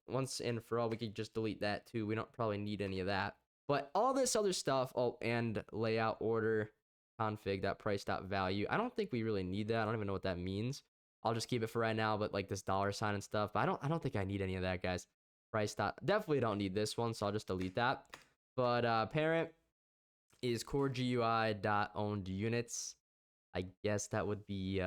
once and for all, we could just delete that too. We don't probably need any of that. But all this other stuff, oh, and layout order config.price.value. I don't think we really need that. I don't even know what that means. I'll just keep it for right now, but like this $sign and stuff. But I don't think I need any of that, guys. Price dot, definitely don't need this one, so I'll just delete that. But parent is core GUI dot owned units. I guess that would be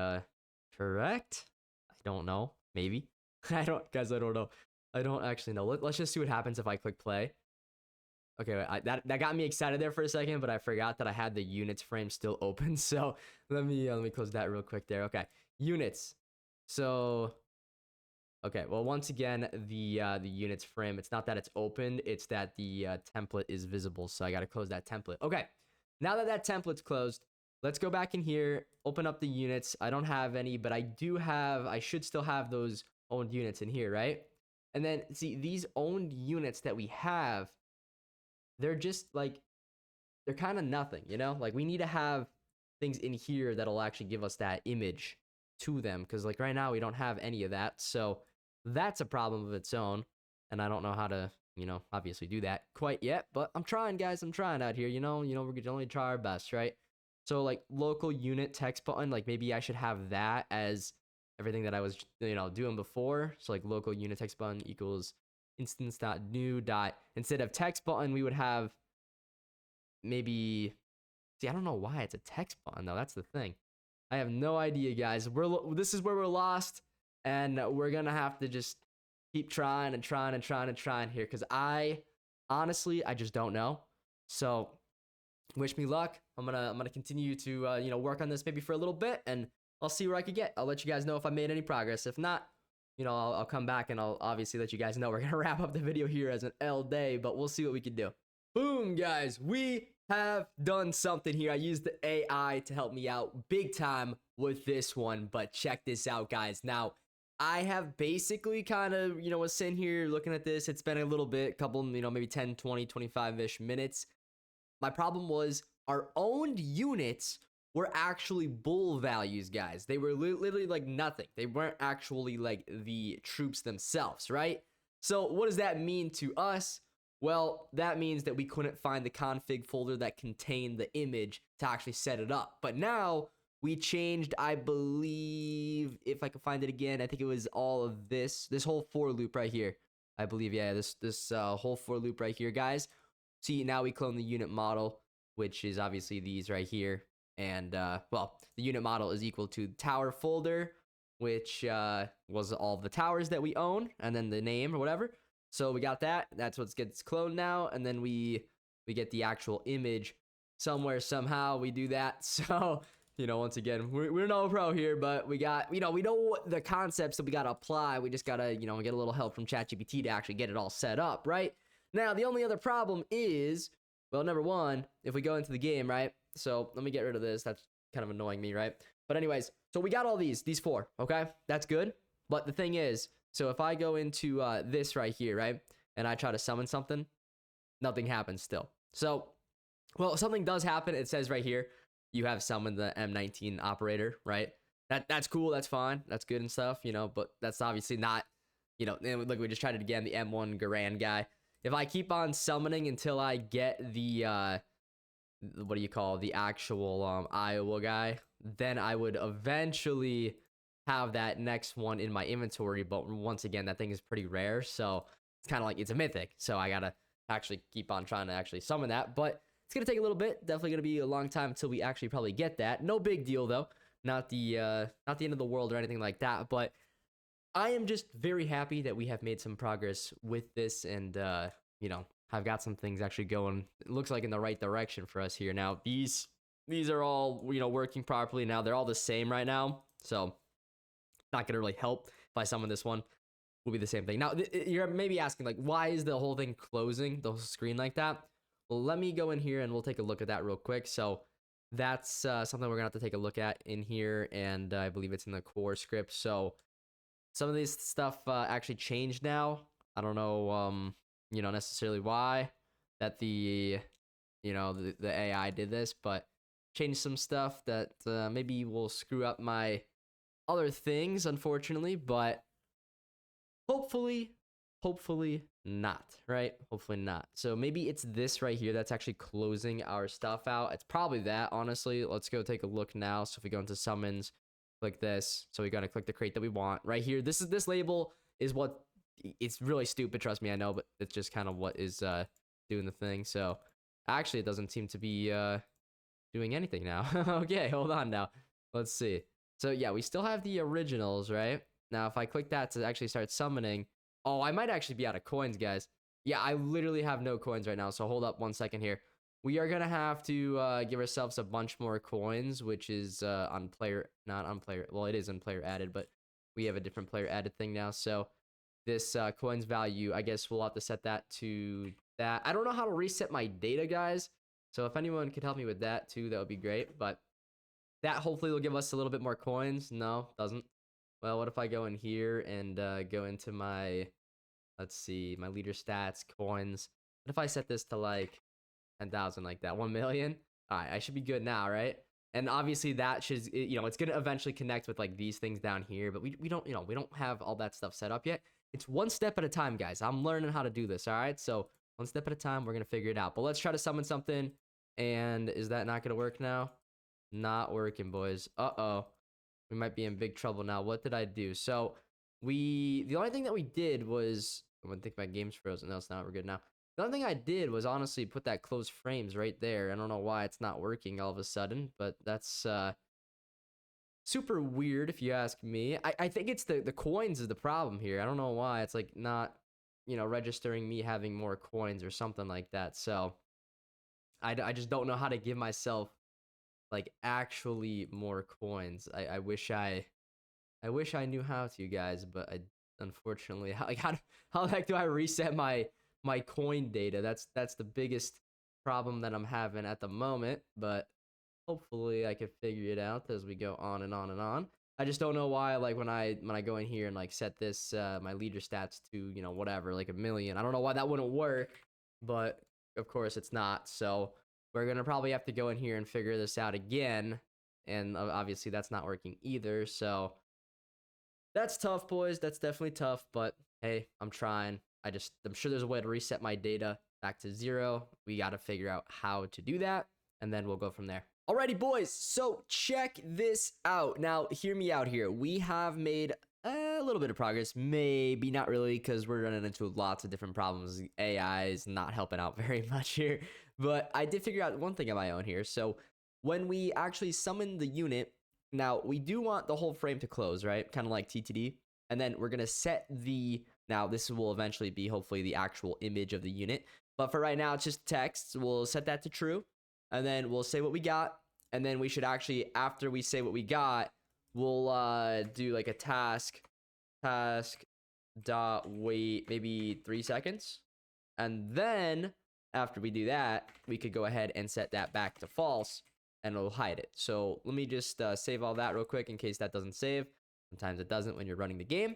correct. I don't know. Maybe. I don't know. I don't actually know. Let's just see what happens if I click play. Okay, wait, that got me excited there for a second, but I forgot that I had the units frame still open. So let me close that real quick there. Okay, units. So okay, well, once again, the units frame, it's not that it's opened, it's that the template is visible. So I got to close that template. Okay, now that template's closed, let's go back in here, open up the units. I don't have any, but I should still have those owned units in here, right? And then see, these owned units that we have, they're just like, they're kind of nothing, you know? Like we need to have things in here that'll actually give us that image to them, because like right now we don't have any of that. So that's a problem of its own, and I don't know how to, obviously do that quite yet, but I'm trying, guys. I'm trying out here, we're gonna only try our best, right? So like local unit text button, like maybe I should have that as everything that I was, doing before. So like local unit text button equals instance.new dot, instead of text button, we would have maybe, see, I don't know why it's a text button though. That's the thing. I have no idea, guys. This is where we're lost, and we're gonna have to just keep trying and trying and trying and trying here, because honestly, I just don't know. So wish me luck. I'm gonna continue to work on this maybe for a little bit, and I'll see where I could get. I'll let you guys know if I made any progress. If not, I'll come back and I'll obviously let you guys know. We're gonna wrap up the video here as an L day, but we'll see what we can do. Boom, guys, we have done something here. I used the AI to help me out big time with this one, but check this out, guys. Now, I have basically kind of, was sitting here looking at this. It's been a little bit, couple, maybe 10, 20, 25-ish minutes. My problem was our owned units were actually bull values, guys. They were literally like nothing. They weren't actually like the troops themselves, right? So what does that mean to us? Well, that means that we couldn't find the config folder that contained the image to actually set it up. But now we changed, I believe, if I can find it again, I think it was all of this whole for loop right here. I believe, yeah, this whole for loop right here, guys. See, now we clone the unit model, which is obviously these right here. And, well, the unit model is equal to tower folder, which was all the towers that we own, and then the name or whatever. So we got that. That's what gets cloned now. And then we get the actual image somewhere, somehow. We do that. So, once again, we're no pro here, but we got, we know what the concepts that we got to apply. We just got to, get a little help from ChatGPT to actually get it all set up, right? Now, the only other problem is, well, number one, if we go into the game, right? So let me get rid of this. That's kind of annoying me, right? But anyways, so we got all these four, okay? That's good. But the thing is, so if I go into this right here, right? And I try to summon something, nothing happens still. So, well, something does happen. It says right here, you have summoned the M19 operator, right? That's cool. That's fine. That's good and stuff, but that's obviously not, look, we just tried it again, the M1 Garand guy. If I keep on summoning until I get the, what do you call, the actual Iowa guy, then I would eventually have that next one in my inventory. But once again, that thing is pretty rare, so it's kind of like it's a mythic. So I gotta actually keep on trying to actually summon that. But it's gonna take a little bit. Definitely gonna be a long time until we actually probably get that. No big deal though. Not the end of the world or anything like that. But I am just very happy that we have made some progress with this, and I've got some things actually going. It looks like in the right direction for us here. Now these are all working properly now. They're all the same right now, so not gonna really help if I summon this one. Will be the same thing. Now you're maybe asking, like, why is the whole thing closing the whole screen like that? Well, let me go in here and we'll take a look at that real quick. So that's something we're gonna have to take a look at in here, and I believe it's in the core script. So some of this stuff actually changed now. I don't know, necessarily why that the AI did this, but changed some stuff that maybe will screw up my other things, unfortunately, but hopefully not, right? Hopefully not. So maybe it's this right here that's actually closing our stuff out. It's probably that, honestly. Let's go take a look now. So if we go into summons, click this. So we got to click the crate that we want right here. This label is what, it's really stupid, trust me, I know, but it's just kind of what is doing the thing. So actually it doesn't seem to be doing anything now. Okay, hold on now. Let's see. So yeah, we still have the originals, right? Now if I click that to actually start summoning, oh, I might actually be out of coins, guys. Yeah, I literally have no coins right now, so hold up 1 second here. We are gonna have to give ourselves a bunch more coins, which is on player, not on player, well, it is on player added, but we have a different player added thing now. So this coins value, I guess we'll have to set that to that. I don't know how to reset my data, guys, so if anyone could help me with that too, that would be great. But that hopefully will give us a little bit more coins. No, doesn't. Well, what if I go in here and go into my, let's see, my leader stats, coins. What if I set this to like 10,000, like that, 1 million? All right, I should be good now, right? And obviously that should, you know, it's going to eventually connect with like these things down here, but we don't, you know, we don't have all that stuff set up yet. It's one step at a time, guys. I'm learning how to do this, all right? So one step at a time, we're going to figure it out. But let's try to summon something. And is that not going to work now? Not working, boys. Uh-oh. We might be in big trouble now. What did I do? So the only thing that we did was, I'm going to think my game's frozen. No, it's not. We're good now. The only thing I did was honestly put that close frames right there. I don't know why it's not working all of a sudden, but that's super weird if you ask me. I think it's the coins is the problem here. I don't know why. It's like not, you know, registering me having more coins or something like that. So I just don't know how to give myself like actually more coins. I wish I knew how to, guys, but I unfortunately, how the heck do I reset my coin data? That's the biggest problem that I'm having at the moment, but hopefully I can figure it out as we go on and on and on. I just don't know why, like when I go in here and like set this my leader stats to, you know, whatever, like 1 million. I don't know why that wouldn't work, but of course it's not. So we're gonna probably have to go in here and figure this out again, and obviously that's not working either. So that's tough, boys. That's definitely tough, but hey, I'm trying. I'm sure there's a way to reset my data back to 0. We got to figure out how to do that, and then we'll go from there. Alrighty, boys. So check this out. Now, hear me out here. We have made a little bit of progress. Maybe not really, because we're running into lots of different problems. AI is not helping out very much here. But I did figure out one thing on my own here. So when we actually summon the unit, now we do want the whole frame to close, right? Kind of like TTD. And then we're going to set now this will eventually be hopefully the actual image of the unit. But for right now, it's just text. We'll set that to true. And then we'll say what we got. And then we should actually, after we say what we got, we'll do like a task dot wait maybe 3 seconds. And then after we do that, we could go ahead and set that back to false, and it'll hide it. So let me just save all that real quick in case that doesn't save. Sometimes it doesn't when you're running the game,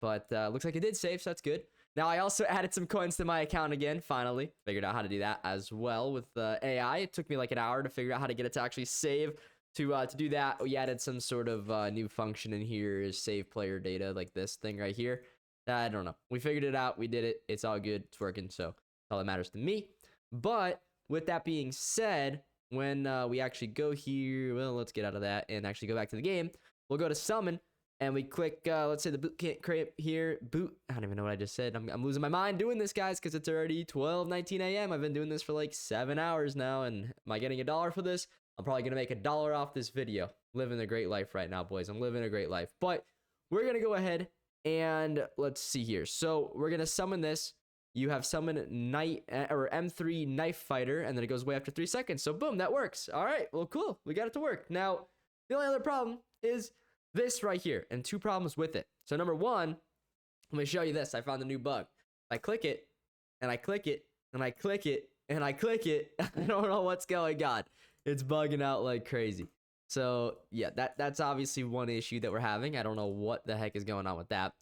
but looks like it did save, so that's good. Now, I also added some coins to my account again, finally. Figured out how to do that as well with AI. It took me like an hour to figure out how to get it to actually save. To do that, we added some sort of new function in here, save player data, like this thing right here. I don't know. We figured it out. We did it. It's all good. It's working, so that's all that matters to me. But with that being said, when we actually go here, well, let's get out of that and actually go back to the game. We'll go to summon. And we click, let's say the boot can't create here. Boot. I don't even know what I just said. I'm losing my mind doing this, guys, because it's already 12:19 a.m. I've been doing this for like 7 hours now. And am I getting $1 for this? I'm probably going to make $1 off this video. Living a great life right now, boys. I'm living a great life. But we're going to go ahead and let's see here. So we're going to summon this. You have summoned Knight or M3 Knife Fighter, and then it goes away after 3 seconds. So boom, that works. All right, well, cool. We got it to work. Now, the only other problem is this right here, and 2 problems with it. So number 1, let me show you this. I found a new bug. I click it, and I click it, and I click it, and I click it. I don't know what's going on. It's bugging out like crazy. So yeah, that's obviously one issue that we're having. I don't know what the heck is going on with that.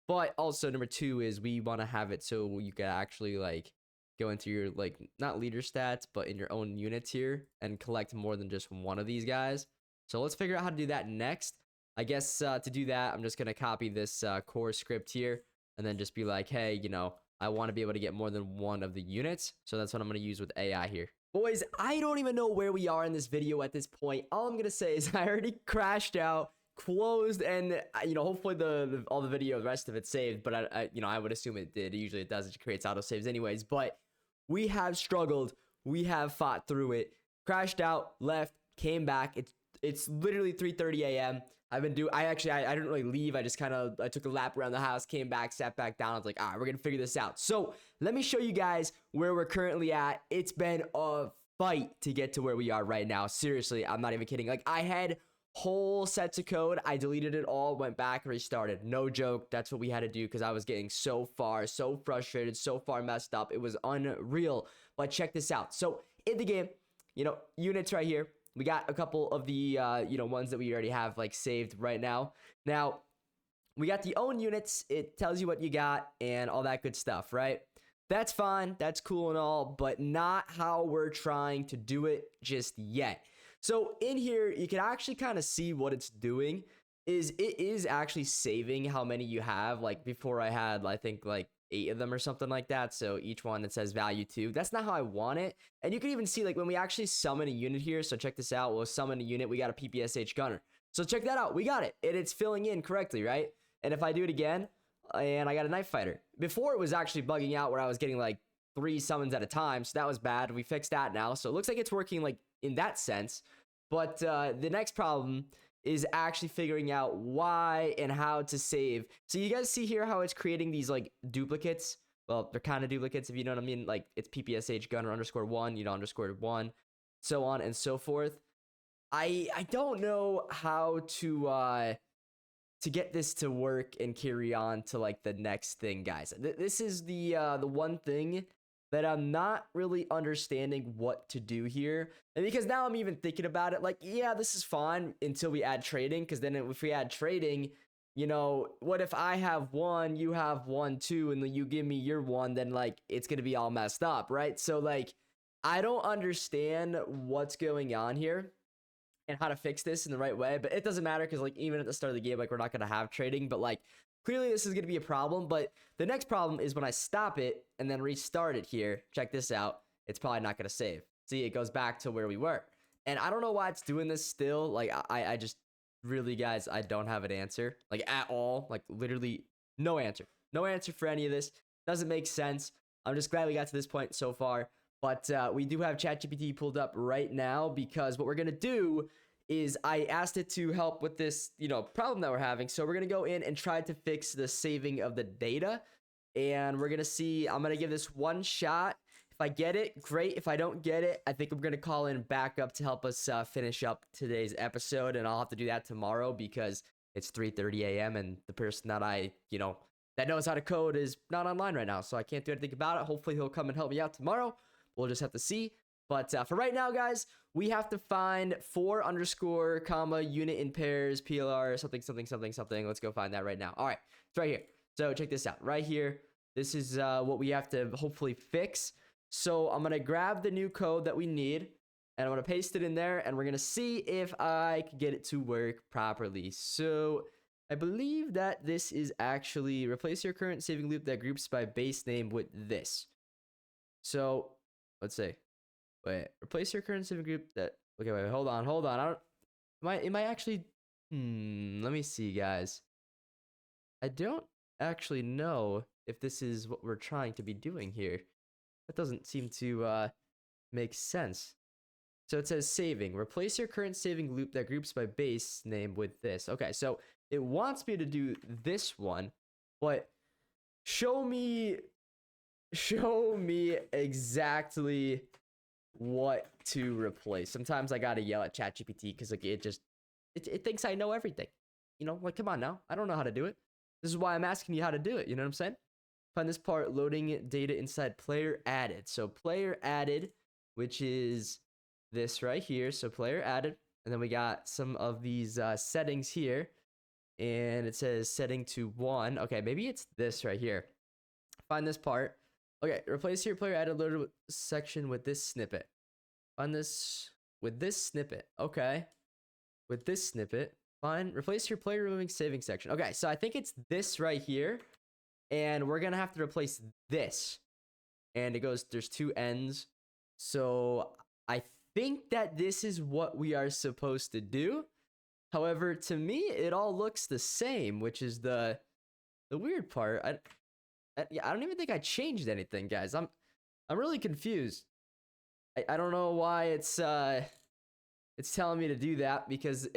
But also number 2 is we want to have it so you can actually like go into your like not leader stats, but in your own units here and collect more than just one of these guys. So let's figure out how to do that next. I guess to do that, I'm just going to copy this core script here and then just be like, hey, you know, I want to be able to get more than one of the units. So that's what I'm going to use with AI here. Boys, I don't even know where we are in this video at this point. All I'm going to say is I already crashed out, closed, and, you know, hopefully all the video, the rest of it saved. But, you know, I would assume it did. Usually it does. It creates autosaves anyways. But we have struggled. We have fought through it. Crashed out, left, came back. It's literally 3:30 a.m. I didn't really leave. I took a lap around the house, came back, sat back down. I was like, all right, we're going to figure this out. So let me show you guys where we're currently at. It's been a fight to get to where we are right now. Seriously, I'm not even kidding. Like, I had whole sets of code. I deleted it all, went back, restarted. No joke. That's what we had to do because I was getting so frustrated, so far messed up. It was unreal. But check this out. So in the game, you know, units right here. We got a couple of the, you know, ones that we already have, like, saved right now. Now, we got the own units. It tells you what you got and all that good stuff, right? That's fine. That's cool and all, but not how we're trying to do it just yet. So in here, you can actually kind of see what it's doing. It is actually saving how many you have. Like before I had, I think like 8 of them or something like that. So each one it says value 2. That's not how I want it. And you can even see like when we actually summon a unit here. So check this out. We'll summon a unit. We got a PPSH gunner. So check that out. We got it. And it's filling in correctly, right? And if I do it again, and I got a knife fighter. Before it was actually bugging out where I was getting like 3 summons at a time. So that was bad. We fixed that now. So it looks like it's working like in that sense. But the next problem is actually figuring out why and how to save. So you guys see here how it's creating these like duplicates. Well, they're kind of duplicates if you know what I mean. Like it's PPSH gunner underscore 1, you know, underscore 1, so on and so forth. I don't know how to get this to work and carry on to like the next thing, guys. This is the one thing that I'm not really understanding what to do here. And because now I'm even thinking about it, like, yeah, this is fine until we add trading. Because then if we add trading, you know, what if I have 1, you have 1 too, and then you give me your 1, then like it's gonna be all messed up, right? So like, I don't understand what's going on here and how to fix this in the right way, but it doesn't matter because like even at the start of the game, like we're not gonna have trading, but like clearly this is gonna be a problem. But the next problem is when I stop it and then restart it here, check this out, it's probably not gonna save. See, it goes back to where we were. And I don't know why it's doing this still. Like I just really, guys, I don't have an answer, like at all, like literally no answer for any of this. Doesn't make sense. I'm just glad we got to this point so far. But we do have ChatGPT pulled up right now because what we're going to do is I asked it to help with this, you know, problem that we're having. So we're going to go in and try to fix the saving of the data. And we're going to see, I'm going to give this one shot. If I get it, great. If I don't get it, I think I'm going to call in backup to help us finish up today's episode. And I'll have to do that tomorrow because it's 3:30 a.m. and the person that that knows how to code is not online right now. So I can't do anything about it. Hopefully he'll come and help me out tomorrow. We'll just have to see. But for right now, guys, we have to find 4 underscore comma unit in pairs PLR something. Let's go find that right now. All right, it's right here. So check this out right here. This is what we have to hopefully fix. So I'm gonna grab the new code that we need and I'm gonna paste it in there and we're gonna see if I can get it to work properly. So I believe that this is actually replace your current saving loop that groups by base name with this. So let's see. Wait, replace your current saving group that. Okay, wait, hold on. I don't. Am I actually? Let me see, guys. I don't actually know if this is what we're trying to be doing here. That doesn't seem to make sense. So it says saving. Replace your current saving loop that groups by base name with this. Okay, so it wants me to do this one, but show me exactly what to replace. Sometimes I gotta yell at ChatGPT because like it thinks I know everything. You know, like come on now. I don't know how to do it. This is why I'm asking you how to do it. You know what I'm saying? Find this part, loading data inside player added. So player added, which is this right here. So player added, and then we got some of these settings here, and it says setting to 1. Okay, maybe it's this right here. Find this part. Okay, replace your player added loaded section with this snippet. Find this with this snippet. Okay, with this snippet. Find replace your player removing saving section. Okay, so I think it's this right here, and we're gonna have to replace this. And it goes. There's 2 ends. So I think that this is what we are supposed to do. However, to me, it all looks the same, which is the weird part. I don't even think I changed anything, guys. I'm really confused. I don't know why it's telling me to do that because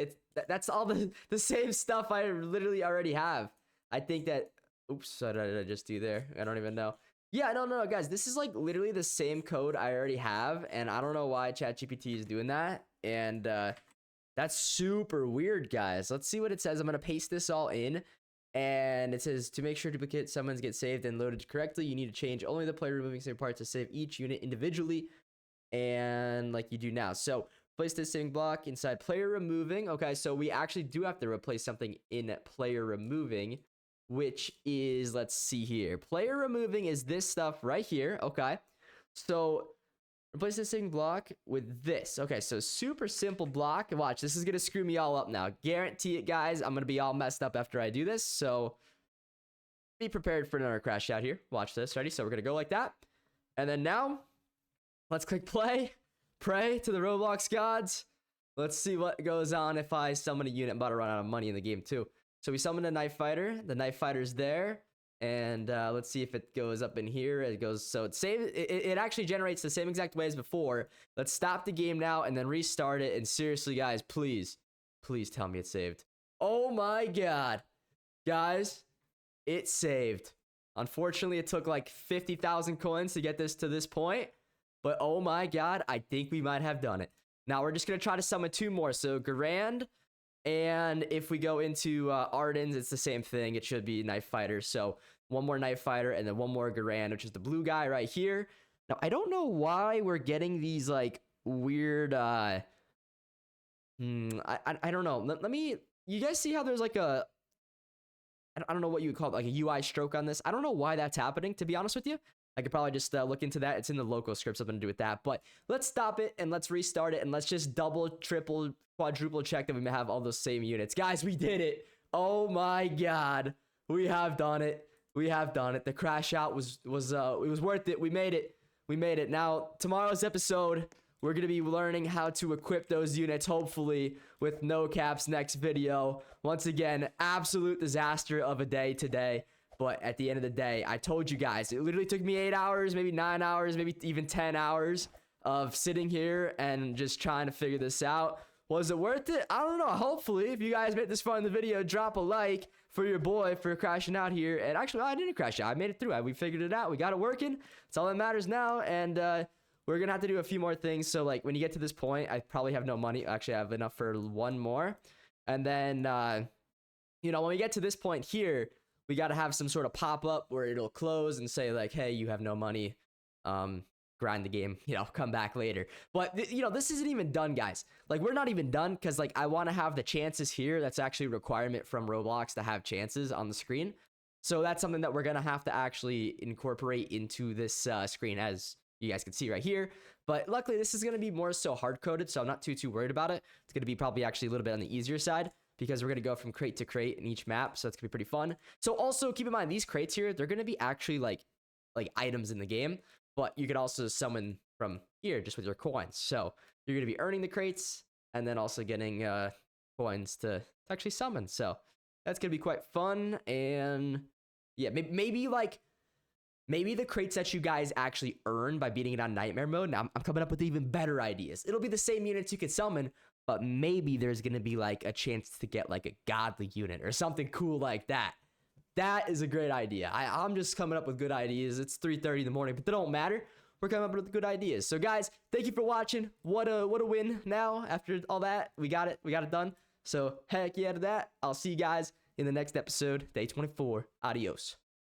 that's all the same stuff I literally already have. I think that oops, what did I just do there? I don't even know. Yeah, no, guys, this is like literally the same code I already have, and I don't know why ChatGPT is doing that. And that's super weird, guys. Let's see what it says. I'm gonna paste this all in. And it says, to make sure duplicate summons get saved and loaded correctly, you need to change only the player removing saving part to save each unit individually. And like you do now. So place this saving block inside player removing. Okay, so we actually do have to replace something in player removing, which is, let's see here. Player removing is this stuff right here. Okay, so Replace this same block with this. Okay, so super simple block. Watch, this is gonna screw me all up now. Guarantee it, guys. I'm gonna be all messed up after I do this. So be prepared for another crash out here. Watch this. Ready? So we're gonna go like that. And then now, let's click play. Pray to the Roblox gods. Let's see what goes on if I summon a unit. I'm about to run out of money in the game too. So we summon a knife fighter. The knife fighter's there. And let's see if it goes up in here. It goes, so it saves, it actually generates the same exact way as before. Let's stop the game now and then restart it. And seriously, guys, please tell me it's saved. Oh my god. Guys, it saved. Unfortunately, it took like 50,000 coins to get this to this point. But oh my god, I think we might have done it. Now we're just going to try to summon 2 more. So Garand. And if we go into Ardens, it's the same thing. It should be Knife Fighter. So 1 more Knife Fighter and then 1 more Garand, which is the blue guy right here. Now, I don't know why we're getting these, like, weird... I don't know. Let me... You guys see how there's, like, a... I don't know what you would call it, like a UI stroke on this. I don't know why that's happening, to be honest with you. I could probably just look into that. It's in the local script, something to do with that. But let's stop it and let's restart it and let's just double, triple, quadruple check that we may have all those same units. Guys, we did it. Oh my god. We have done it. We have done it. The crash out was it was worth it. We made it. We made it. Now, tomorrow's episode, we're going to be learning how to equip those units, hopefully, with no caps next video. Once again, absolute disaster of a day today. But at the end of the day, I told you guys, it literally took me 8 hours, maybe 9 hours, maybe even 10 hours of sitting here and just trying to figure this out. Was it worth it? I don't know. Hopefully, if you guys made this far in the video, drop a like for your boy for crashing out here. And actually, I didn't crash out. I made it through. We figured it out. We got it working. That's all that matters now. And we're going to have to do a few more things. So, like, when you get to this point, I probably have no money. Actually, I have enough for 1 more. And then, you know, when we get to this point here, we got to have some sort of pop-up where it'll close and say, like, hey, you have no money. Grind the game, you know, come back later. But, you know, this isn't even done, guys. Like, we're not even done because, like, I want to have the chances here. That's actually a requirement from Roblox to have chances on the screen. So that's something that we're going to have to actually incorporate into this screen, as you guys can see right here. But luckily, this is going to be more so hard-coded, so I'm not too worried about it. It's going to be probably actually a little bit on the easier side, because we're going to go from crate to crate in each map, so that's going to be pretty fun. So also, keep in mind, these crates here, they're going to be actually, like items in the game, but you could also summon from here just with your coins. So you're going to be earning the crates, and then also getting coins to actually summon. So that's going to be quite fun, and yeah, maybe the crates that you guys actually earn by beating it on Nightmare Mode. Now, I'm coming up with even better ideas. It'll be the same units you could summon, but maybe there's going to be, like, a chance to get, like, a godly unit or something cool like that. That is a great idea. I'm just coming up with good ideas. It's 3:30 in the morning, but they don't matter. We're coming up with good ideas. So, guys, thank you for watching. What a win now after all that. We got it. We got it done. So, heck yeah to that. I'll see you guys in the next episode, day 24. Adios.